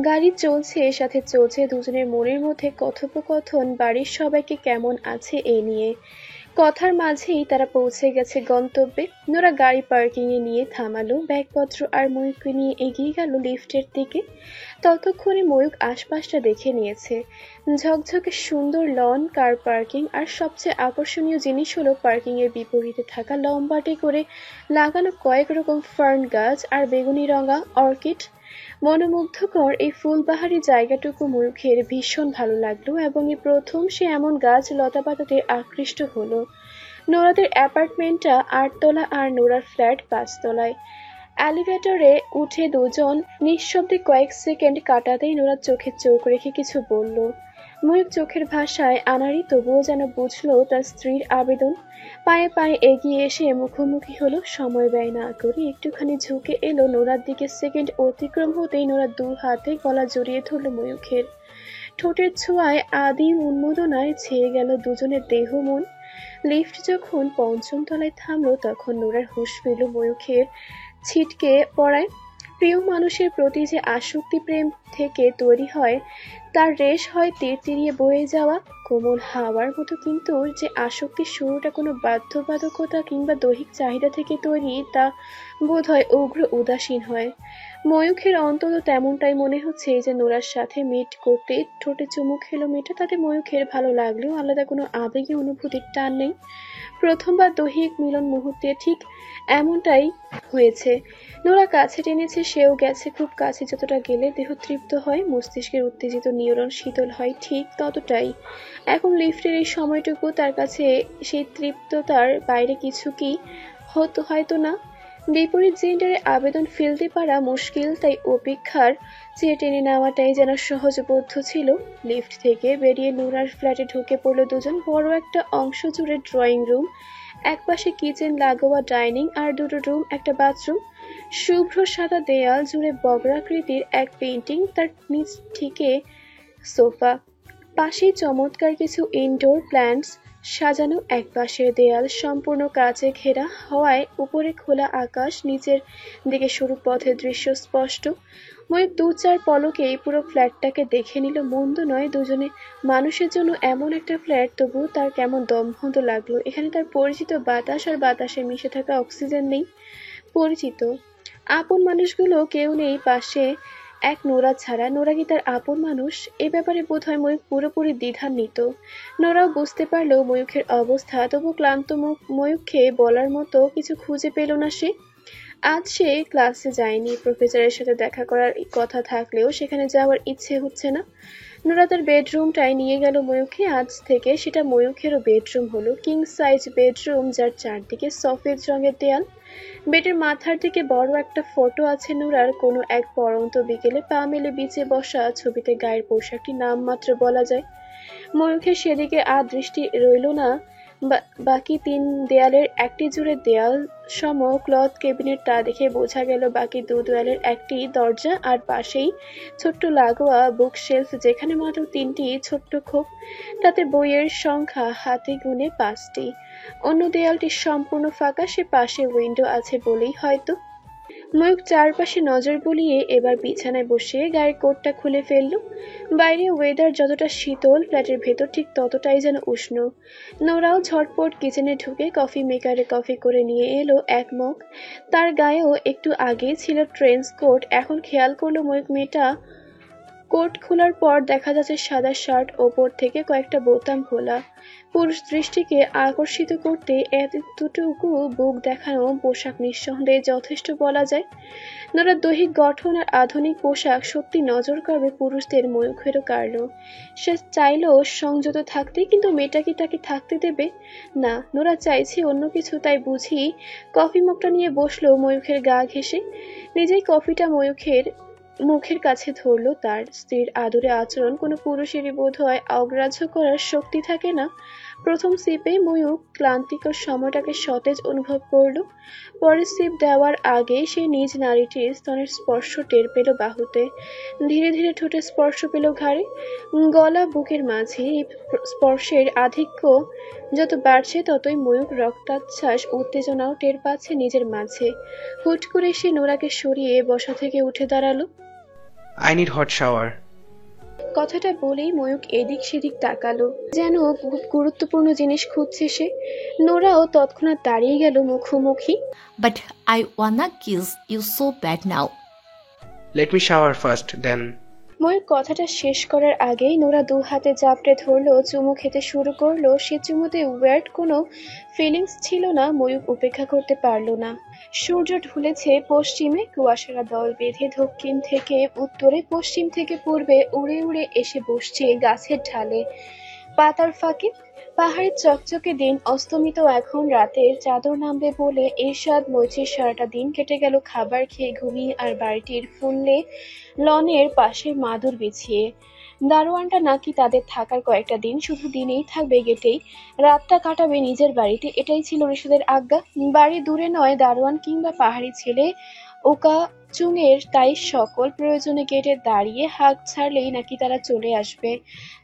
গাড়ি চলছে, সাথে চলছে দুজনের মনের মধ্যে কথোপকথন, বাড়ির সবাইকে কেমন আছে এ নিয়ে। কথার মাঝেই তারা পৌঁছে গেছে গন্তব্যে। নোরা গাড়ি পার্কিং এ নিয়ে থামালো, ব্যাগপত্র আর ময়ূককে নিয়ে এগিয়ে গেল লিফটের দিকে। ততক্ষণে ময়ূক আশপাশটা দেখে নিয়েছে। ঝকঝকে সুন্দর লন, কার পার্কিং, আর সবচেয়ে আকর্ষণীয় জিনিস হলো পার্কিং এর বিপরীতে থাকা লম্বাটে করে লাগানো কয়েক রকম ফার্ন গাছ আর বেগুনি রঙা অর্কিড। মনোমুগ্ধকর এই ফুলবাহারি জায়গাটুকু ময়ূখের ভীষণ ভালো লাগলো এবং এই প্রথম সে এমন গাছ লতাপাতাতে আকৃষ্ট হলো। নোরাদের অ্যাপার্টমেন্টটা 8 তলা আর নোরার ফ্ল্যাট 5 তলায়। এলিভেটরে উঠে দুজন নিঃশব্দে কয়েক সেকেন্ড কাটাতেই নোরা চোখে চোখ রেখে কিছু বলল। ময়ূক চোখের ভাষায় আনাড়ি, তবুও যেন বুঝলো তার স্ত্রীর আবেদন। পায়ে পায়ে এগিয়ে এসে মুখোমুখি হলো। সময় ব্যয় না করে একটুখানি ঝুঁকে এলো নোরার দিকে। সেকেন্ড অতিক্রম হতেই নোরা 2 হাতে গলা জড়িয়ে ধরল ময়ূখের। ঠোঁটের ছোঁয়ায় আদিম উন্মোদনায় ছেয়ে গেল দুজনের দেহ মন। লিফট যখন 5ম তলায় থামলো তখন নোরার হুঁশ ফিরল। ময়ূখের ছিটকে পড়ায় প্রিয় মানুষের প্রতি যে আসক্তি প্রেম থেকে তৈরি হয়, তার রেশ হয় তীরতিরিয়ে বয়ে যাওয়া কোমল হাওয়ার মতো, কিন্তু যে আসক্তির শুরুটা কোনো বাধ্যবাধকতা কিংবা দৈহিক চাহিদা থেকে তৈরি, তা বোধ হয় উগ্র উদাসীন হয়। ময়ূখের অন্তত তেমনটাই মনে হচ্ছে। যে নোরার সাথে মিট করতে ঠোঁটে চুমু খেলো মেয়েটা, তাতে ময়ূখের ভালো লাগলেও আলাদা কোনো আবেগী অনুভূতির টান নেই। প্রথমবার দৈহিক মিলন মুহূর্তে ঠিক এমনটাই হয়েছে। নোরা কাছে টেনেছে, সেও গেছে খুব কাছে। যতটা গেলে দেহ তৃপ্ত হয়, মস্তিষ্কের উত্তেজিত নিউরন শীতল হয়, ঠিক ততটাই এখন লিফটের এই সময়টুকু তার কাছে সেই তৃপ্ততার বাইরে কিছু কি হয়তো না। বিপরীত জেন্ডারে আবেদন ফেলতে পারা মুশকিল, তাই অপেক্ষার চেয়ে টেনে নেওয়াটাই যেন সহজবোধ্য ছিল। লিফট থেকে বেরিয়ে নোরার ফ্ল্যাটে ঢুকে পড়ল দুজন। বড় একটা অংশ জুড়ে ড্রয়িং রুম, একপাশে কিচেন লাগোয়া ডাইনিং আর 2টো রুম, একটা বাথরুম। শুভ্র সাদা দেয়াল জুড়ে বগরাকৃতির এক পেইন্টিং, তার নিচ থেকে সোফা। পাশেই চমৎকার কিছু ইনডোর প্ল্যান্টস সাজানো, এক পাশের দেয়াল সম্পূর্ণ কাচে ঘেরা হওয়ায় উপরে খোলা আকাশ, নিচের দিকে সরু পথের দৃশ্য স্পষ্ট। ময়ূক 2-4 পলকেই পুরো ফ্ল্যাটটাকে দেখে নিল। মন্দ নয়, দুজনে মানুষের জন্য এমন একটা ফ্ল্যাট, তবু তার কেমন দমবন্ধ লাগলো। এখানে তার পরিচিত বাতাস আর বাতাসে মিশে থাকা অক্সিজেন নেই। পরিচিত আপন মানুষগুলো কেউ নেই পাশে, এক নোরা ছাড়া। নোরা কি তার আপন মানুষ? এ ব্যাপারে বোধহয় ময়ূক পুরোপুরি দ্বিধান্বিত। নোরাও বুঝতে পারলো ময়ূখের অবস্থা, তবু ক্লান্ত ময়ূখকে বলার মতো কিছু খুঁজে পেল না সে। আজ সে ক্লাসে যায়নি। প্রফেসরের সাথে দেখা করার কথা থাকলেও সেখানে যাওয়ার ইচ্ছে হচ্ছে না। নোরা তার বেডরুমটাই নিয়ে গেল ময়ূখকে। আজ থেকে সেটা ময়ূখেরও বেডরুম হলো। কিং সাইজ বেডরুম, যার চারদিকে সফেদ রঙের দেয়াল। বেডের মাথার দিকে বড় একটা ফটো আছে নোরার। কোনো এক পড়ন্ত বিকেলে পা মেলে বিচে বসা, ছবিতে গায়ের পোশাকটি নামমাত্র বলা যায়। ময়ূখের সেদিকে আর দৃষ্টি রইল না। বাকি 3 দেয়ালের একটি জুড়ে দেয়াল সম ক্লথ ক্যাবিনেট, তা দেখে বোঝা গেল বাকি 2 দেয়ালের একটি দরজা, আর পাশেই ছোট্ট লাগোয়া বুক শেলফ, যেখানে মাত্র 3টি ছোট্ট খোপ, তাতে বইয়ের সংখ্যা হাতে গুনে 5টি। অন্য দেয়ালটি সম্পূর্ণ ফাঁকা, সে পাশে উইন্ডো আছে বলেই হয়তো। ময়ূক চারপাশে নজর বুলিয়ে এবার বিছানায় বসে গায়ের কোটটা খুলে ফেলল। বাইরে ওয়েদার যতটা শীতল, ফ্ল্যাটের ভেতর ঠিক ততটাই যেন উষ্ণ। নোরাও ঝটপট কিচেনে ঢুকে কফি মেকারে কফি করে নিয়ে এলো 1 মগ। তার গায়েও একটু আগে ছিল ট্রেন্স কোট। এখন খেয়াল করলো ময়ূক মেয়েটা। কোট খোলার পর দেখা যাচ্ছে সাদা শার্ট, ওপর থেকে কয়েকটা বোতাম খোলা। পুরুষ দৃষ্টিকে আকর্ষিত করতে এতটুকু বুক দেখানো পোশাক নিঃসন্দেহে যথেষ্ট বলা যায়। নোরার দৈহিক গঠন আর আধুনিক পোশাক সত্যি নজর কাড়বে পুরুষদের। ময়ূখেরও কাড়ল। সে চাইলো সংযত থাকতে, কিন্তু মেয়েটা কি তাকে থাকতে দেবে? না, নোরা চাইছে অন্য কিছু। তাই বুঝি কফি মগটা নিয়ে বসলো ময়ূখের গা ঘেঁষে। নিজেই কফিটা ময়ূখের মুখের কাছে ধরল। তার স্ত্রীর আদরে আচরণ কোনো পুরুষেরই বোধ হয় অগ্রাহ্য করার শক্তি থাকে না। প্রথম সিপে ময়ূক ক্লান্তিকর সময়টাকে সতেজ অনুভব করল। পরের সিপ দেওয়ার আগে সে নিজ নারীটির স্তনের স্পর্শ টের পেল বাহুতে। ধীরে ধীরে ঠোঁটে স্পর্শ পেল ঘাড়ে, গলা, বুকের মাঝে। এই স্পর্শের আধিক্য যত বাড়ছে ততই ময়ূক রক্তাচ্ছ্বাস, উত্তেজনাও টের পাচ্ছে নিজের মাঝে। হুট করে সে নোরাকে সরিয়ে বসা থেকে উঠে দাঁড়ালো। I need hot shower. কথাটা বলেই ময়ূক এদিক সেদিক তাকালো, যেন খুব গুরুত্বপূর্ণ জিনিস খুঁজছে সে। নোরাও তৎক্ষণাৎ দাঁড়িয়ে গেল মুখোমুখি। But I wanna kiss you so bad now. Let me shower first, then. Mayukh কথাটা শেষ করার আগেই নোরা 2 হাতে জাপটে ধরলো, চুমু খেতে শুরু করলো। সে চুমুতে ওয়ার্ড কোনো ফিলিংস ছিল না। ময়ূক উপেক্ষা করতে পারল না। সূর্য ঢুলেছে পশ্চিমে, কুয়াশারা দল বেঁধে দক্ষিণ থেকে উত্তরে, পশ্চিম থেকে পূর্বে উড়ে উড়ে এসে বসছে গাছের ঢালে, পাতার ফাঁকে। পাহাড়ের চকচকে দিন অস্তমিত। এখন রাতের চাদর নামবে বলে এরশাদ মৈত্রীর সারাটা দিন কেটে গেল খাবার খেয়ে, ঘুমিয়ে আর বাড়িটির ফুললে লনের পাশে মাদুর বিছিয়ে। দারোয়ানটা নাকি তাদের থাকার কয়েকটা দিন শুধু দিনেই থাকবে গেটেই, রাতটা কাটাবে নিজের বাড়িতে। এটাই ছিল ঋষাদের আজ্ঞা। বাড়ি দূরে নয়, দারোয়ান কিংবা পাহাড়ি ছেলে ওকা চুঙের, তাই সকল প্রয়োজনে গেটে দাঁড়িয়ে হাঁক ছাড়লেই নাকি তারা চলে আসবে।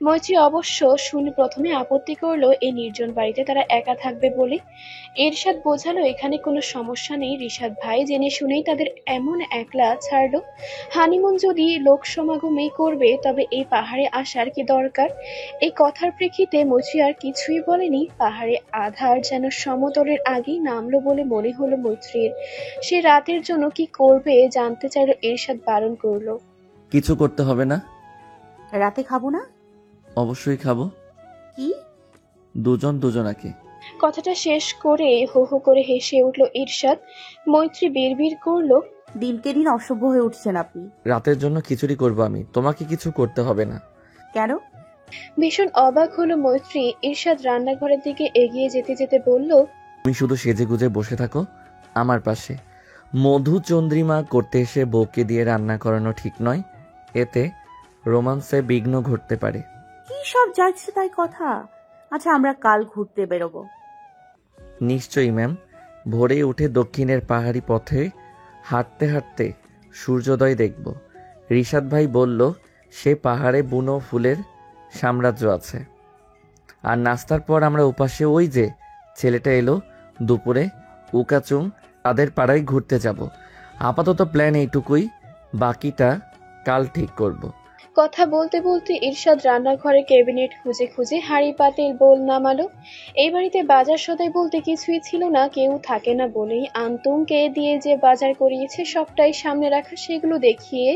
মৈত্রী অবশ্য শুনে প্রথমে আপত্তি করলো এই নির্জন বাড়িতে তারা একা থাকবে বলে। এরশাদ বোঝালো এখানে কোনো সমস্যা নেই। ঋষাদ ভাই জেনে শুনেই তাদের এমন একলা ছাড়লো। হানিমুন যদি লোক সমাগমেই করবে তবে এই পাহাড়ে আসার কি দরকার? এই কথার প্রেক্ষিতে মৈত্রী আর কিছুই বলেনি। পাহাড়ে আধার যেন সমতলের আগেই নামলো বলে মনে হলো মৈত্রীর। সে রাতের জন্য কি করবে জানতে চাইলো। এরশাদ বারণ করলো, কিছু করতে হবে না। রাতে খাবো না? অবশ্যই খাবো। কি? দুজন দুজনাকে। কথাটা শেষ করে হো হো করে হেসে উঠল এরশাদ। মৈত্রী বিড়বিড় করলো, দিনকে দিন অসভ্য হয়ে উঠছেন আপনি। রাতের জন্য খিচুড়ি করবো আমি, তোমাকে কিছু করতে হবে না। কেন? ভীষণ অবাক হলো মৈত্রী। এরশাদ রান্নাঘরের দিকে এগিয়ে যেতে যেতে বলল, তুমি শুধু সেজে গুজে বসে থাকো আমার পাশে। মধু চন্দ্রিমা করতে এসে বউকে দিয়ে রান্না করানো ঠিক নয়, এতে রোমান্সে বিঘ্ন ঘটতে পারে। কি সব যাচ্ছে তাই কথা। আচ্ছা, আমরা কাল ঘুরতে বেরোবো। নিশ্চয়ই ম্যাম। ভোরে উঠে দক্ষিণের পাহাড়ি পথে হাঁটতে হাঁটতে সূর্যোদয় দেখব। ঋষাদ ভাই বলল সে পাহাড়ে বুনো ফুলের সাম্রাজ্য আছে। আর নাস্তার পর আমরা উপাসে ওই যে ছেলেটা এলো দুপুরে উকাচুং তাদের পাড়ায় ঘুরতে যাব। আপাতত প্ল্যান এইটুকুই, বাকিটা কাল ঠিক করব। কথা বলতে বলতে ইরশাদ রান্নাঘরে ক্যাবিনেট খুঁজে খুঁজে হাঁড়ি পাতিল বোল নামালো। এই বাড়িতে বাজার সদাই বলতে কিছুই ছিল না, কেউ থাকে না বলেই আন্তংকে দিয়ে যে বাজার করিয়েছে সবটাই সামনে রাখা, সেগুলো দেখিয়ে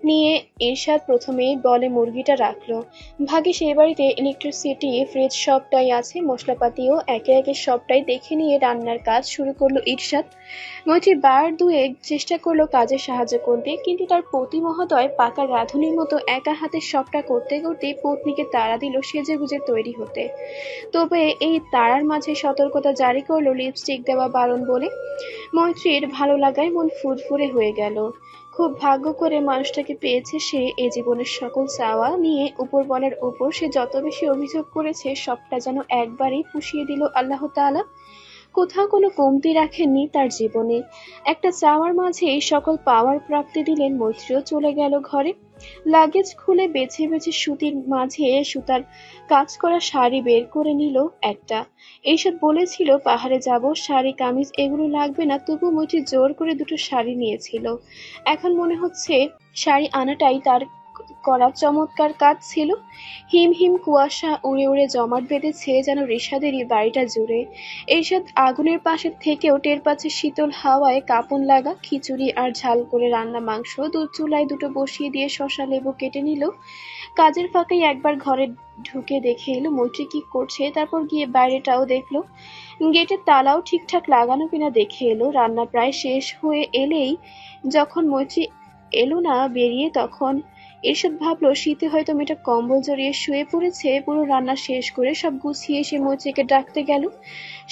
নিয়ে ইরশাদ প্রথমেই বলে মুরগিটা রাখলো। ভাগ্যে সেই বাড়িতে ইলেকট্রিসিটি ফ্রিজ সবটাই আছে, মশলাপাতিও একে একে সবটাই দেখে নিয়ে রান্নার কাজ শুরু করলো ইরশাদ। মৈত্রী বার দুয়েক চেষ্টা করলো কাজে সাহায্য করতে, কিন্তু তার পতি মহোদয় পাকা রাঁধুনির মতো একা হাতে সবটা করতে করতে পত্নীকে তাড়া দিল সেজে গুজে তৈরি হতে। তবে এই তাড়ার মাঝে সতর্কতা জারি করলো লিপস্টিক দেওয়া বারণ বলে। মৈত্রীর ভালো লাগায় মন ফুরফুরে হয়ে গেল। খুব ভাগ্য করে মানুষটাকে পেয়েছে সে। এ জীবনের সকল চাওয়া নিয়ে উপর বলার উপর সে যত বেশি অভিযোগ করেছে সবটা যেন একবারেই পুষিয়ে দিল আল্লাহ তাআলা। কোথাও কোনো কমতি রাখেননি তার জীবনে। একটা চাওয়ার মাঝে সকল পাওয়ার প্রাপ্তি দিলেন। মৈত্রীও চলে গেল ঘরে। লাগেজ খুলে বেছে বেছে সুতির মাঝে সুতার কাজ করা শাড়ি বের করে নিল একটা। এইসব বলেছিল পাহাড়ে যাব, শাড়ি কামিজ এগুলো লাগবে না, তবু মৈত্রী জোর করে দুটো শাড়ি নিয়েছিল। এখন মনে হচ্ছে শাড়ি আনাটাই তার করা চমৎকার কাজ ছিল। হিম হিম কুয়াশা উড়ে উড়ে জমাট বেঁধেছে যেন রিশাদেরই বাড়িটা জুড়ে। এরশাদ আগুনের পাশে থেকেও টের পাচ্ছে শীতল হাওয়ায় কাঁপন লাগা। খিচুড়ি আর ঝাল করে রান্না মাংস চুলায় দুটো বসিয়ে দিয়ে শসা লেবু কেটে নিল। কাজের ফাঁকেই একবার ঘরে ঢুকে দেখে এলো মৈত্রী কি করছে, তারপর গিয়ে বাইরেটাও দেখলো। গেটের তালাও ঠিকঠাক লাগানো কিনা দেখে এলো। রান্না প্রায় শেষ হয়ে এলেই যখন মৈত্রী এলো না বেরিয়ে, তখন এরশাদ ভাবলো শীতে হয়তো মেয়েটা কম্বল জড়িয়ে শুয়ে পড়েছে। পুরো রান্না শেষ করে সব গুছিয়ে সে মৈত্রীকে ডাকতে গেল।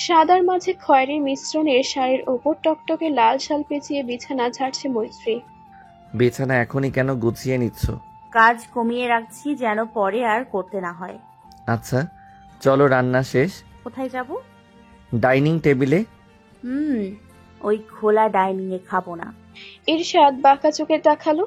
সাদার মাঝে খয়েরি মিশ্রণের শাড়ির ওপর টকটকে লাল শাল পেঁচিয়ে বিছানা ঝাড়ছে মৈত্রী। বিছানা এখনই কেন গুছিয়ে নিচ্ছ? কাজ কমিয়ে রাখছি যেন পরে আর করতে না হয়। আচ্ছা চলো, রান্না শেষ। কোথায় যাব? ডাইনিং টেবিলে। ওই খোলা ডাইনিং এ খাবো না। এরশাদ বাঁকা চোখে তাকালো।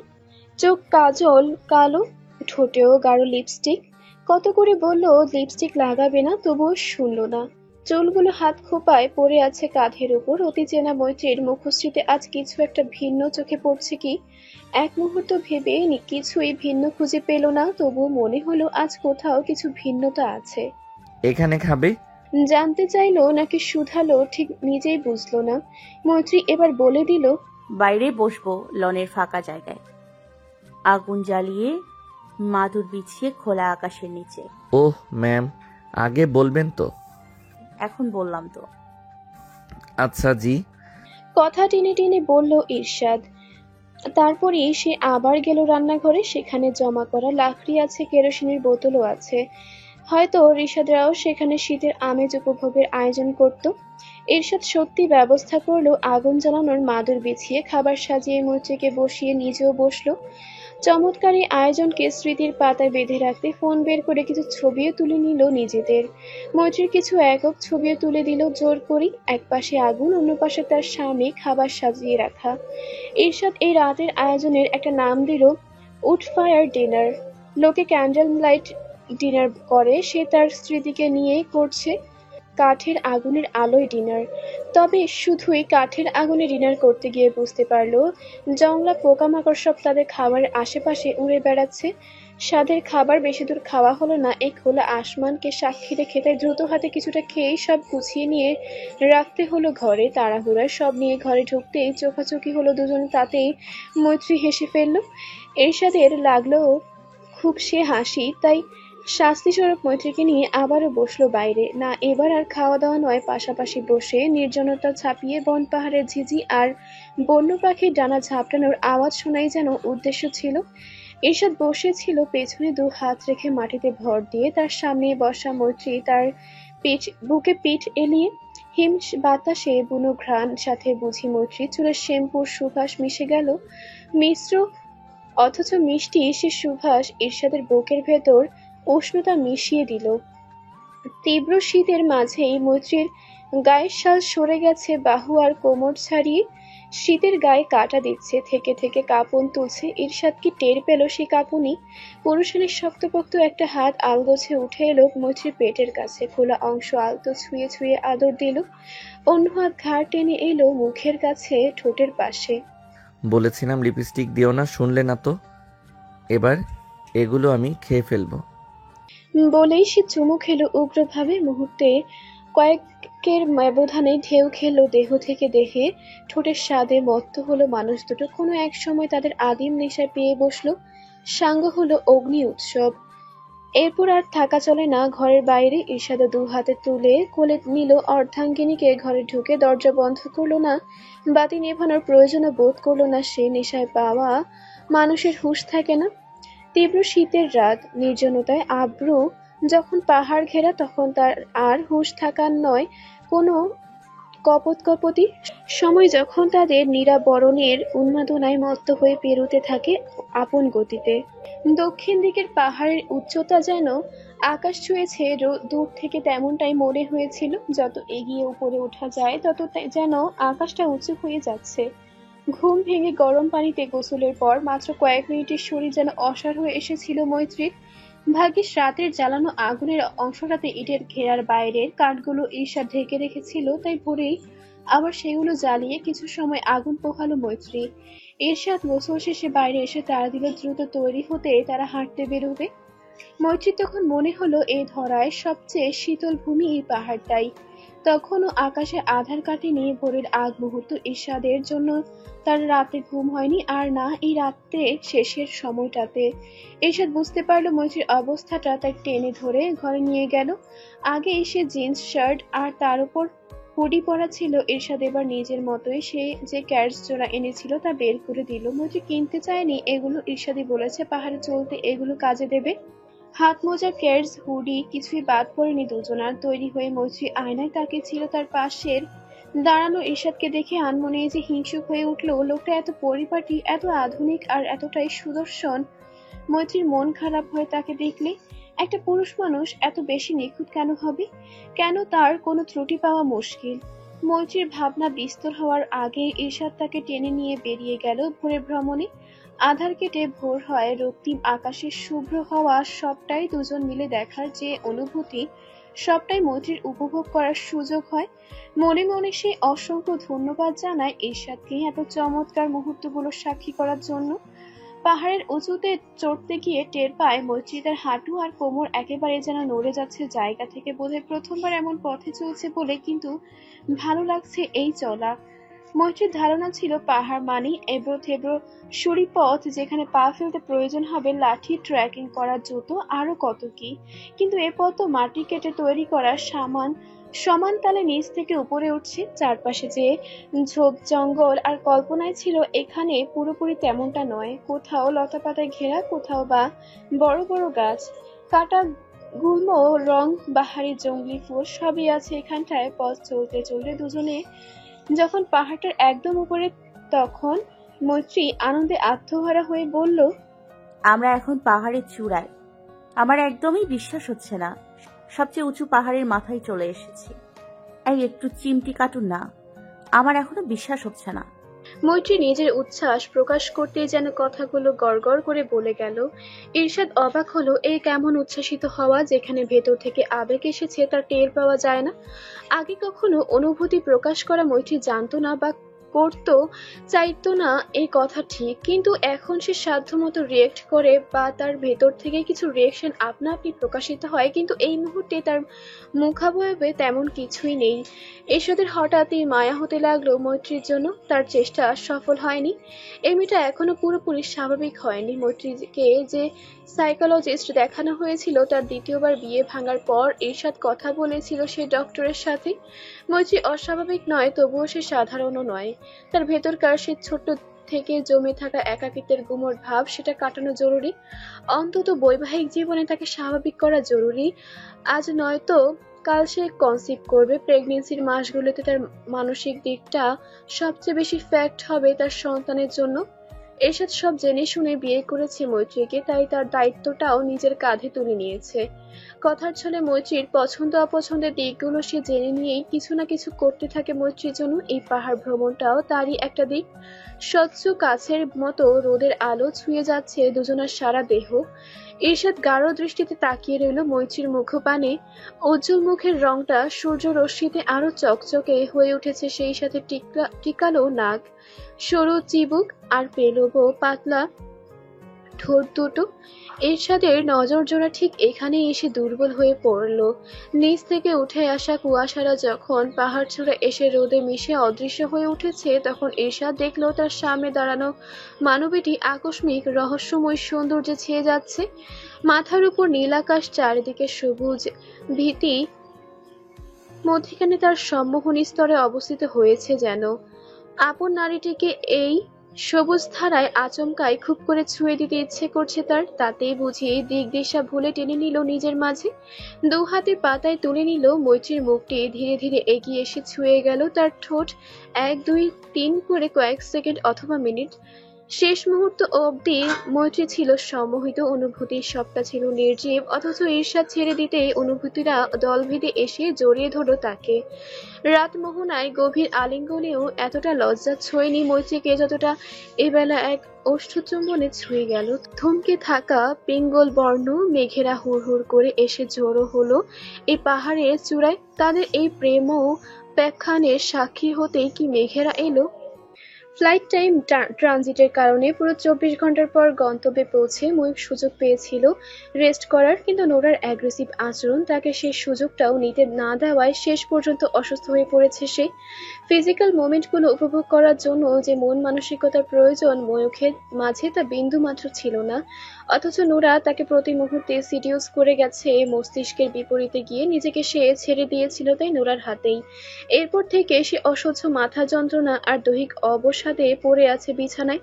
চোখ কাজল কালো, ঠোঁটেও গাঢ় লিপস্টিক। কত করে বলল লিপস্টিক লাগাবে না, তবুও শুনলো না। চুলগুলো হাত খোপায় পড়ে আছে কাঁধের উপর। অতি চেনা মৈত্রীর মুখশ্রীতে আজ কিছু একটা ভিন্ন চোখে পড়ছে কি? এক মুহূর্ত ভেবে কিছুই ভিন্ন খুঁজে পেল না, তবু মনে হলো আজ কোথাও কিছু ভিন্নতা আছে। এখানে খাবে? জানতে চাইলো নাকি শুধালো ঠিক নিজেই বুঝলো না। মৈত্রী এবার বলে দিল, বাইরে বসবো লনের ফাঁকা জায়গায়, আগুন জ্বালিয়ে মাদুর বিছিয়ে খোলা আকাশের নিচে। ওহ ম্যাম, আগে বলবেন তো। এখন বললাম তো। আচ্ছা জি। কথা টেনে টেনে বলল ইরশাদ। তারপরে সে আবার গেল রান্নাঘরে। সেখানে জমা করা লাকড়ি আছে, কেরোসিনের বোতলও আছে। হয়তো রিশাদরাও সেখানে শীতের আমেজ উপভোগের আয়োজন করত। ইরশাদ সত্যি ব্যবস্থা করলো আগুন জ্বালানোর, মাদুর বিছিয়ে খাবার সাজিয়ে মৈত্রীকে বসিয়ে নিজেও বসলো। চমৎকার এই আয়োজনকে স্মৃতির পাতায় বেঁধে রাখতে ফোন বের করে কিছু ছবিও তুলে নিল নিজেদের। মৈত্রীর কিছু একক ছবিও তুলে দিল জোর করি। এক পাশে আগুন, অন্য পাশে তার স্বামী খাবার সাজিয়ে রাখা। ইরশাদ এই রাতের আয়োজনের একটা নাম দিল উড ফায়ার ডিনার। লোকে ক্যান্ডেল লাইট ডিনার করে, সে তার স্মৃতিকে নিয়ে করছে কাঠের আগুনের আলোয় ডিনার। তবে শুধুই কাঠের আগুনে ডিনার করতে গিয়ে বুঝতে পারলো জংলা পোকামাকড় সব তাদের খাবারের আশেপাশে উড়ে বেড়াচ্ছে। স্বাদের খাবার বেশি দূর খাওয়া হলো না। এই খোলা আসমানকে সাক্ষী রেখে তাই দ্রুত হাতে কিছুটা খেয়েই সব গুছিয়ে নিয়ে রাখতে হলো ঘরে। তাড়াহুড়ায় সব নিয়ে ঘরে ঢুকতেই চোখাচোখি হলো দুজনে, তাতেই মৈত্রী হেসে ফেলল। এরশাদের লাগলো খুব সে হাসি, তাই শাস্তিস্বরূপ মৈত্রীকে নিয়ে আবারও বসলো বাইরে। না, এবার আর খাওয়া দাওয়া নয়, পাশাপাশি বসে নির্জনতা ছাপিয়ে বন পাহাড়ের ঝিঝি আর বন্য পাখির ডানা ঝাপটানোর আওয়াজ শোনাই যেন উদ্দেশ্য ছিল। এরশাদ বসেছিল পেছনে দু হাত রেখে মাটিতে ভর দিয়ে। তার সামনে বসা মৈত্রী, তার বুকে পিঠ এলিয়ে। হিম বাতাসে বুনো ঘ্রাণ সাথে বুঝি মৈত্রী চুলের শ্যাম্পুর সুবাস মিশে গেল। মিশ্র অথচ মিষ্টি সে সুবাস ইরশাদের বুকের ভেতর উষ্ণতা মিশিয়ে দিল। তীব্র শীতের মাঝেই মৈত্রীর গায়ের শাল সরে গেছে বাহু আর কোমর ছাড়িয়ে। শীতের গায়ে কাটা দিচ্ছে, থেকে থেকে কাঁপন তুলছে। ঈর্ষাদ কি টের পেল সেই কাঁপুনি? পুরুষালীর শক্তপোক্ত একটা হাত আলগোছে উঠে এলো মৈত্রীর পেটের কাছে, খোলা অংশ আলতো ছুঁয়ে ছুঁয়ে আদর দিল। অন্য হাত ঘাড় টেনে এলো মুখের কাছে, ঠোঁটের পাশে। বলেছিলাম লিপস্টিক দিও না, শুনলে না তো? এবার এগুলো আমি খেয়ে ফেলবো। বলেই সে চুমু খেলো উগ্রভাবে। মুহূর্তে কয়েকের ব্যবধানে ঢেউ খেলো দেহ থেকে দেহে। ঠোঁটের স্বাদে মত্ত হলো মানুষ দুটো। কোনো এক সময় তাদের আদিম নেশায় পেয়ে বসলো। সাঙ্গ হলো অগ্নি উৎসব। এরপর আর থাকা চলে না ঘরের বাইরে। ঈর্ষাদ দু হাতে তুলে কোলে নিল অর্ধাঙ্গিনীকে। ঘরে ঢুকে দরজা বন্ধ করলো না, বাতি নেভানোর প্রয়োজনও বোধ করলো না সে। নেশায় পাওয়া মানুষের হুঁশ থাকে না। তীব্র শীতের রাত, নির্জনতায় আব্রু যখন পাহাড় ঘেরা, তখন তার আর হুঁশ থাকার নয়, কোনো কপোত-কপোতি সময় যখন তাদের নিরাবরণের উন্মাদনায় মত্ত হয়ে পেরোতে থাকে আপন গতিতে। দক্ষিণ দিকের পাহাড়ের উচ্চতা যেন আকাশ ছুঁয়েছে দূর থেকে, তেমনটাই মনে হয়েছিল। যত এগিয়ে উপরে ওঠা যায় তত যেন আকাশটা উঁচু হয়ে যাচ্ছে। ঘুম ভেঙে গরম পানিতে গোসলের পর মাত্র কয়েক মিনিটের শরীর যেন অসাড় হয়ে এসেছিল মৈত্রীর। ভাগ্যিস রাতের জ্বালানো আগুনের অংশটাতে ইটের ঘেরার বাইরের কাঠগুলো ঈর্ষাদ ঢেকে রেখেছিল, তাই ভোরেই আবার সেগুলো জ্বালিয়ে কিছু সময় আগুন পোহালো মৈত্রী। ঈর্ষাদ গোসল শেষে বাইরে এসে তাড়া দিল দ্রুত তৈরি হতে তারা হাঁটতে বেরোবে। মৈত্রীর তখন মনে হলো এই ধরায় সবচেয়ে শীতল ভূমি এই পাহাড়টাই। তখনও আকাশে আধার কাটেনি ভোরের আগ মুহূর্ত। ঈর্ষাদের জন্য তার রাতে ঘুম হয়নি, আর না এই রাতে শেষের সময়টাতে। ঈর্ষাদ বুঝতে পারলো মৈত্রীর অবস্থাটা, তাই টেনে ধরে ঘরে নিয়ে গেল। আগে এসে জিন্স শার্ট আর তার উপর হুডি পরা ছিল ঈর্ষাদ। এবার নিজের মতোই সে যে ক্যাটস জোড়া এনেছিল তা বের করে দিল। মৈত্রী কিনতে চায়নি এগুলো, ঈর্ষাদই বলেছে পাহাড়ে চলতে এগুলো কাজে দেবে। হাত মোজা, ক্যাটস, হুডি কিছুই বাদ পড়েনি দুজনার। তৈরি হয়ে মৈত্রী আয়নায় তাকিয়েছিল তার পাশের দাঁড়ানো ঈর্ষাদকে দেখে আনমনে যে হিংসুক হয়ে উঠলো। লোকটা এত পরিপাটি, এত আধুনিক আর এতটাই সুদর্শন। মৈত্রীর মন খারাপ হয় তাকে দেখলে। একটা পুরুষ মানুষ এত বেশি নিখুঁত কেন হবে? কেন তার কোনো ত্রুটি পাওয়া মুশকিল? মৈত্রীর ভাবনা বিস্তর হওয়ার আগে ঈর্ষাদ তাকে টেনে নিয়ে বেরিয়ে গেল ভোরের ভ্রমণে। আধার কেটে ভোর হয়, রক্তিম আকাশের শুভ্র হওয়া, সবটাই দুজন মিলে দেখার যে অনুভূতি, সবটাই মৈত্রীর উপভোগ করার সুযোগ হয়। মনে মনে সে অসংখ্য ধন্যবাদ জানায় ঈর্ষাদকে এত চমৎকার মুহূর্তগুলোর সাক্ষী করার জন্য। পাহাড়ের উঁচুতে চড়তে গিয়ে টের পায় মৈত্রী তার হাঁটু আর কোমর একেবারে যেন নড়ে যাচ্ছে জায়গা থেকে। বোধহয় প্রথমবার এমন পথে চলছে বলে, কিন্তু ভালো লাগছে এই চলা। মৈত্রীর ধারণা ছিল পাহাড় মানেই এবড়ো থেবড়ো সুড়ি পথ, যেখানে পা ফেলতে প্রয়োজন হবে লাঠি, ট্রেকিং করার জুতো, আরো কত কি। কিন্তু এ পথ তো মাটি কেটে তৈরি করা, সমান তালে নিচ থেকে উপরে উঠছে। চারপাশে যে ঝোপ জঙ্গল আর কল্পনায় ছিল, এখানে পুরোপুরি তেমনটা নয়। কোথাও লতাপাতায় ঘেরা, কোথাও বা বড় বড় গাছ, কাটা গুল্ম রং বাহারি জঙ্গলি ফুল সবই আছে এখানটায়। পথ চলতে চলতে দুজনে যখন পাহাড়টার একদম উপরে, তখন মৈত্রী আনন্দে আত্মহারা হয়ে বলল, আমরা এখন পাহাড়ের চূড়ায়। আমার একদমই বিশ্বাস হচ্ছে না, সবচেয়ে উঁচু পাহাড়ের মাথায় চলে এসেছি। এই একটু চিমটি কাটুন না, আমার এখনো বিশ্বাস হচ্ছে না। মৈত্রী নিজের উচ্ছ্বাস প্রকাশ করতেই যেন কথাগুলো গড়গড় করে বলে গেল। ঈর্ষাদ অবাক হলো, এই কেমন উচ্ছ্বাসিত হওয়া, যেখানে ভেতর থেকে আবেগ এসেছে তার টের পাওয়া যায় না। আগে কখনো অনুভূতি প্রকাশ করা মৈত্রী জানতো না বা করতো চাইতো না, এই কথা ঠিক, কিন্তু এখন সে সাধ্যমতো রিয়েক্ট করে বা তার ভেতর থেকে কিছু রিয়েকশন আপনা আপনি প্রকাশিত হয়। কিন্তু এই মুহূর্তে তার মুখাবয়বে তেমন কিছুই নেই। ঈর্ষাদের হঠাৎই মায়া হতে লাগলো মৈত্রীর জন্য। তার চেষ্টা সফল হয়নি। এই মেয়েটা এখনো পুরোপুরি স্বাভাবিক হয়নি। মৈত্রীকে যে সাইকোলজিস্ট দেখানো হয়েছিল, তার দ্বিতীয়বার বিয়ে ভাঙার পর ঈর্ষাদ কথা বলেছিল সে ডক্টরের সাথে। মৈত্রী অস্বাভাবিক নয়, তবুও সে সাধারণও নয়। তার ভেতরকার সে ছোট্ট থেকে জমে থাকা একাকিত্বের গুমট ভাব, সেটা কাটানো জরুরি। অন্তত বৈবাহিক জীবনে তাকে স্বাভাবিক করা জরুরি। আজ নয়তো কাল সে কনসিভ করবে। প্রেগনেন্সির মাসগুলোতে তার মানসিক দিকটা সবচেয়ে বেশি ফ্যাক্ট হবে তার সন্তানের জন্য। এরশাদ সব জেনে শুনে বিয়ে করেছে মৈত্রীকে, তাই তার দায়িত্বটাও নিজের কাঁধে তুলে নিয়েছে। কথার ছলে মৈত্রীর পছন্দ অপছন্দের দিকগুলো সে জেনে নিয়েই কিছু না কিছু করতে থাকে মৈত্রীর জন্য। এই পাহাড় ভ্রমণটাও তারই একটা দিক। স্বচ্ছ কাছের মতো রোদের আলো ছুঁয়ে যাচ্ছে দুজনের সারা দেহ। এরশাদ গাঢ় দৃষ্টিতে তাকিয়ে রইল মৈত্রীর মুখপানে। উজ্জ্বল মুখের রংটা সূর্য রশ্মিতে আরো চকচকে হয়ে উঠেছে, সেই সাথে টিকালো নাক, সরু চিবুক আর পেলবো পাতলা ঠোঁট দুটো। এরশাদের নজর জোড়া ঠিক এখানে এসে দুর্বল হয়ে পড়ল। নিচ থেকে উঠে আসা কুয়াশারা যখন পাহাড় ছুঁড়ে এসে রোদে মিশে অদৃশ্য হয়ে উঠেছে, তখন এরশাদ দেখল তার সামনে দাঁড়ানো মানবীটি আকস্মিক রহস্যময় সৌন্দর্যে ছেয়ে যাচ্ছে। মাথার উপর নীল আকাশ, চারিদিকে সবুজ ভীতি, মধ্যখানে তার সম্মোহনী স্তরে অবস্থিত হয়েছে যেন। আপন নারীটিকে এই সবুজ ধারায় আচমকাই খুব করে ছুঁয়ে দিতে ইচ্ছে করছে তার। তাতেই বুঝি দিক দিশা ভুলে টেনে নিল নিজের মাঝে। দু হাতে পাতায় তুলে নিল মৈত্রীর মুখটি, ধীরে ধীরে এগিয়ে এসে ছুঁয়ে গেল তার ঠোঁট। 1, 2, 3 করে কয়েক সেকেন্ড অথবা মিনিট। শেষ মুহূর্ত অবধি মৈত্রী ছিল সম্মোহিত, অনুভূতি সবটা ছিল নির্জীব, অথচ ঈর্ষা ছেড়ে দিতেই অনুভূতিরা দল ভেদে এসে জড়িয়ে ধরল তাকে। রাত মোহনায় গভীর আলিঙ্গনেও এতটা লজ্জা ছোঁয়নি মৈত্রীকে যতটা এবেলা এক ওষ্ঠচুম্বনে ছুঁয়ে গেল। থমকে থাকা পিঙ্গল বর্ণ মেঘেরা হুড়হুড় করে এসে জড়ো হলো এই পাহাড়ের চূড়ায়। তাদের এই প্রেম ও প্যাখ্যানের সাক্ষী হতেই কি মেঘেরা এলো। ফ্লাইট টাইম ট্রানজিটের কারণে পুরো 24 ঘন্টার পর গন্তব্যে পৌঁছে ময়ূক সুযোগ পেয়েছিল রেস্ট করার, কিন্তু নোরার অ্যাগ্রেসিভ আচরণ তাকে সেই সুযোগটাও নিতে না দেওয়ায় শেষ পর্যন্ত অসুস্থ হয়ে পড়েছে সে। ফিজিক্যাল মোমেন্টগুলো উপভোগ করার জন্য যে মন মানসিকতার প্রয়োজন ময়ূখের মাঝে তা বিন্দু মাত্র ছিল না, অথচ নোরা তাকে প্রতি মুহূর্তে সিডিউস করে গেছে। মস্তিষ্কের বিপরীতে গিয়ে নিজেকে সে ছেড়ে দিয়েছিল তাই নোরার হাতেই। এরপর থেকে সে অসহ্য মাথা যন্ত্রণা আর দৈহিক অবসাদে পড়ে আছে বিছানায়।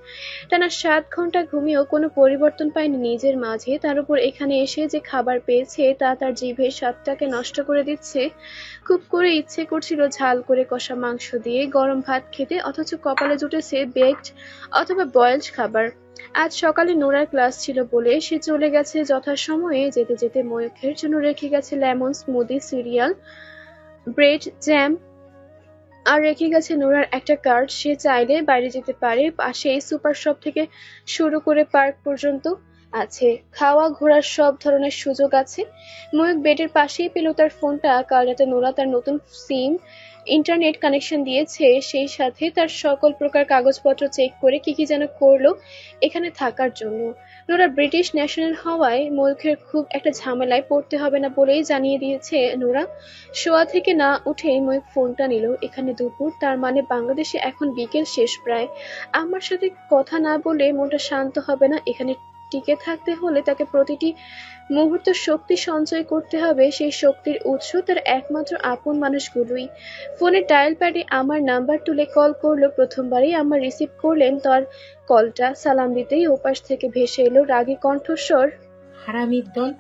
টানা 7 ঘন্টা ঘুমিয়েও কোনো পরিবর্তন পায়নি নিজের মাঝে। তার উপর এখানে এসে যে খাবার পেয়েছে তা তার জিভের স্বাদটাকে নষ্ট করে দিচ্ছে। খুব করে ইচ্ছে করছিল ঝাল করে কষা মাংস দিয়ে গরম ভাত খেতে, অথচ কপালে জুটেছে বেকড অথবা বয়েলড খাবার। আজ সকালে নোরার ক্লাস ছিল বলে সে চলে গেছে যথাসময়ে। যেতে যেতে ময়ূখের জন্য রেখে গেছে lemon smoothie, cereal, bread, jam, আর রেখে গেছে নোরার একটা কার্ড। সে চাইলে বাইরে যেতে পারে, পাশেই সুপার শপ থেকে শুরু করে পার্ক পর্যন্ত আছে, খাওয়া ঘোরার সব ধরনের সুযোগ আছে। ময়ূক বেডের পাশেই পেল তার ফোনটা। কাল রাতে নোরা তার নতুন সিম ইন্টারনেট কানেকশন দিয়েছে, সেই সাথে তার সকল প্রকার কাগজপত্র চেক করে কি যেন করলো এখানে থাকার জন্য। নোরা ব্রিটিশ ন্যাশনাল হওয়ায় ময়ূখের খুব একটা ঝামেলায় পড়তে হবে না বলেই জানিয়ে দিয়েছে নোরা। শোয়া থেকে না উঠেই ময়ূখ ফোনটা নিল। এখানে দুপুর, তার মানে বাংলাদেশে এখন বিকেল শেষ প্রায়। আমার সাথে কথা না বলে মনটা শান্ত হবে না। এখানে টিকে থাকতে হলে তাকে প্রতিটি মুহূর্ত শক্তি সঞ্চয় করতে হবে। সেই শক্তির উৎস তার একমাত্র আপন মানুষগুলোই। ফোনের ডায়াল প্যাডে আমার নাম্বার তুলে কল করলো। প্রথমবারই আমার রিসিভ করলেন তার কলটা। সালাম দিতেই ওপাশ থেকে ভেসে এলো রাগী কণ্ঠস্বর। হারামির দল,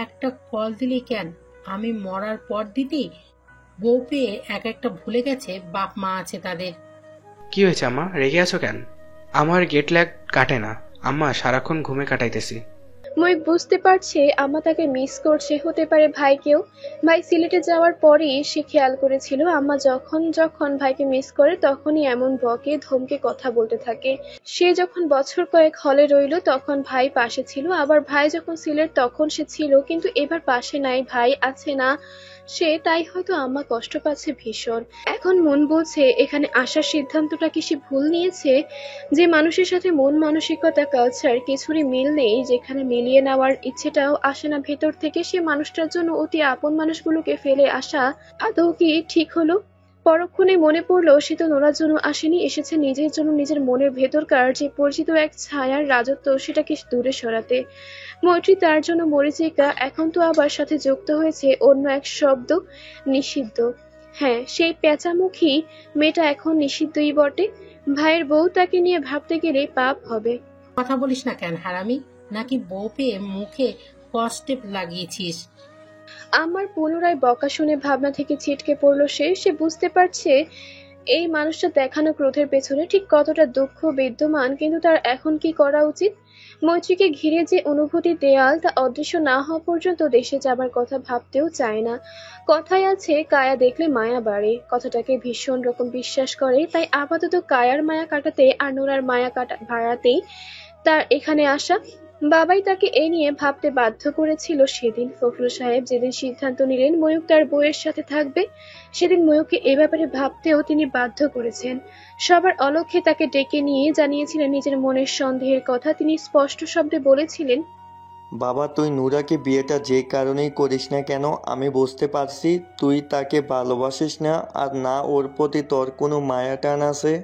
একটা কল দিলি কেন? আমি মরার পর দিদি বউ পেয়ে এক একটা ভুলে গেছে বাপ মা আছে তাদের। কি হয়েছে আম্মা, রেগে আছো কেন? আমার গেট ল্যাগ কাটে না আম্মা, সারাক্ষণ ঘুমে কাটাইতেছি। ময়ূক বুঝতে পারছে আম্মা তাকে মিস করছে, হতে পারে ভাইকেও। ভাই সিলেটে যাওয়ার পরই সে খেয়াল করেছিল আম্মা যখন যখন ভাইকে মিস করে তখনই এমন বকে ধমকে কথা বলতে থাকে। সে যখন বছর কয়েক হলে রইল তখন ভাই পাশে ছিল, আবার ভাই যখন সিলেট তখন সে ছিল, কিন্তু এবার পাশে নাই, ভাই আছে না সে, তাই হয়তো আম্মা কষ্ট পাচ্ছে ভীষণ। এখন মন বলছে এখানে আসার সিদ্ধান্তটা কি সে ভুল নিয়েছে? যে মানুষের সাথে মন মানসিকতা কালচার কিছুরই মিল নেই, যেখানে মিলিয়ে নেওয়ার ইচ্ছেটাও আসে না ভেতর থেকে, সে মানুষটার জন্য অতি আপন মানুষগুলোকে ফেলে আসা আদৌ কি ঠিক হলো? পরক্ষণে মনে পড়লো সে তো নোরার জন্য আসেনি, এসেছে নিজের জন্য, নিজের মনের ভেতরকার যে পরিচিত এক ছায়ার রাজত্ব সেটাকে দূরে সরাতে। মৈত্রী তার জন্য মরিচিকা, এখন তো আবার সাথে যুক্ত হয়েছে অন্য এক শব্দ, নিষিদ্ধ। হ্যাঁ, সেই পেঁচামুখী মেয়েটা এখন নিষিদ্ধই বটে। ভাইয়ের বউ তাকে নিয়ে ভাবতে গেলে পাপ হবে। কথা বলিস না কেন হারামি? নাকি বউ পেয়ে মুখে কষ্টে লাগিয়েছিস? আমার পুনরায় বকা শুনে ভাবনা থেকে ছিটকে পড়লো সে। বুঝতে পারছে এই মানুষটা দেখানো ক্রোধের পেছনে ঠিক কতটা দুঃখ বিদ্যমান, কিন্তু তার এখন কি করা উচিত? মৈত্রীকে ঘিরে যে অনুভূতি দেয়াল, তা অদৃশ্য না হওয়া পর্যন্ত দেশে যাবার কথা ভাবতেও চায় না। কথায় আছে, কায়া দেখলে মায়া বাড়ে। কথাটাকে ভীষণ রকম বিশ্বাস করে, তাই আপাতত কায়ার মায়া কাটাতে আর নোরার মায়া বাড়াতেই তার এখানে আসা। বাবাই তাকে এ নিয়ে ভাবতে বাধ্য করেছিল সেদিন। ফখরুল সাহেব যেদিন সিদ্ধান্ত নিলেন ময়ূক তার বউয়ের সাথে থাকবে, সেদিন ময়ূককে এ ব্যাপারে ভাবতেও তিনি বাধ্য করেছেন। সবার অলক্ষ্যে তাকে ডেকে নিয়ে জানিয়েছিলেন নিজের মনের সন্দেহের কথা। তিনি স্পষ্ট শব্দে বলেছিলেন, বাবা, তুই নুরাকে বিয়েটা যে কারণেই করিস না কেন, আমি বুঝতে পারছি তুই তাকে ভালোবাসিস না, আর না ওর প্রতি তোর কোনো মায়া টান আছে।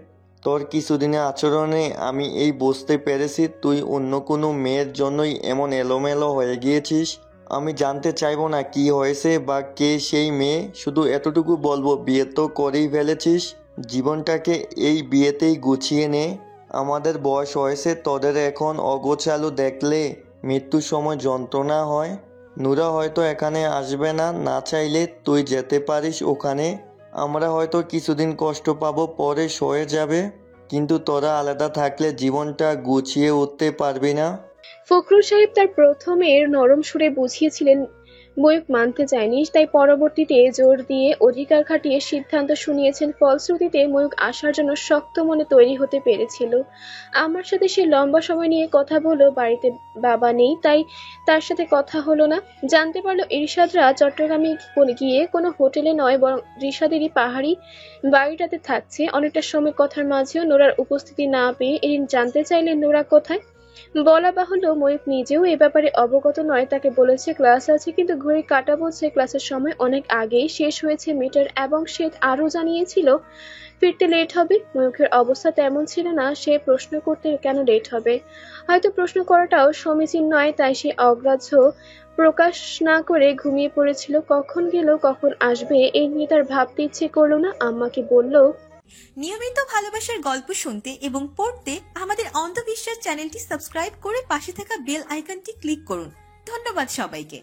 তোর কিছুদিনের আচরণে আমি এই বুঝতে পেরেছি তুই অন্য কোনো মেয়ের জন্যই এমন এলোমেলো হয়ে গিয়েছিস। আমি জানতে চাইবো না কি হয়েছে বা কে সেই মেয়ে, শুধু এতটুকু বলবো বিয়ে তো করেই ফেলেছিস, জীবনটাকে এই বিয়েতেই গুছিয়ে নে। আমাদের বয়স হয়েছে, তোদের এখন অগোছালো দেখলে মৃত্যুর সময় যন্ত্রণা হয়। নুরা হয়তো এখানে আসবে না, না চাইলে তুই যেতে পারিস ওখানে। আমরা হয়তো কিছুদিন কষ্ট পাবো, পরে সয়ে যাবে, কিন্তু তোরা আলাদা থাকলে জীবনটা গুছিয়ে উঠতে পারবি না। ফখরুল সাহেব তার প্রথমের নরম সুরে বুঝিয়েছিলেন, ময়ূক মানতে চায়নি, তাই পরবর্তীতে জোর দিয়ে অধিকার খাটিয়ে সিদ্ধান্ত শুনিয়েছেন। ফলশ্রুতিতে ময়ূক আসার জন্য শক্ত মনে তৈরি হতে পেরেছিল। আমার সাথে সে লম্বা সময় নিয়ে কথা বলল। বাড়িতে বাবা নেই, তাই তার সাথে কথা হলো না। জানতে পারলো ইরশাদরা চট্টগ্রামে গিয়ে কোনো হোটেলে নয়, বরং রিশাদেরই পাহাড়ি বাড়িটাতে থাকছে। অনেকটা সময় কথার মাঝেও নোরার উপস্থিতি না পেয়ে এদিন জানতে চাইলেন নোরা কোথায়। বলা বাহুল্য, ময়ূক নিজেও এ ব্যাপারে অবগত নয়। তাকে বলেছে ক্লাস আছে, কিন্তু ঘড়ি কাঁটা বলছে ক্লাসের সময় অনেক আগেই শেষ হয়েছে মেয়েটার, এবং সে আরও জানিয়েছিল ফিরতে লেট হবে। ময়ূকের অবস্থা তেমন ছিল না, সে প্রশ্ন করতে কেন লেট হবে। হয়তো প্রশ্ন করাটাও সমীচীন নয়, তাই সে অগ্রাহ্য প্রকাশ না করে ঘুমিয়ে পড়েছিল। কখন গেল কখন আসবে এই নিয়ে তার ভাবতে ইচ্ছে করলো না। আম্মাকে বলল, নিয়মিত ভালোবাসার গল্প শুনতে এবং পড়তে আমাদের অন্ধবিশ্বাস চ্যানেলটি সাবস্ক্রাইব করে পাশে থাকা বেল আইকনটি ক্লিক করুন। ধন্যবাদ সবাইকে।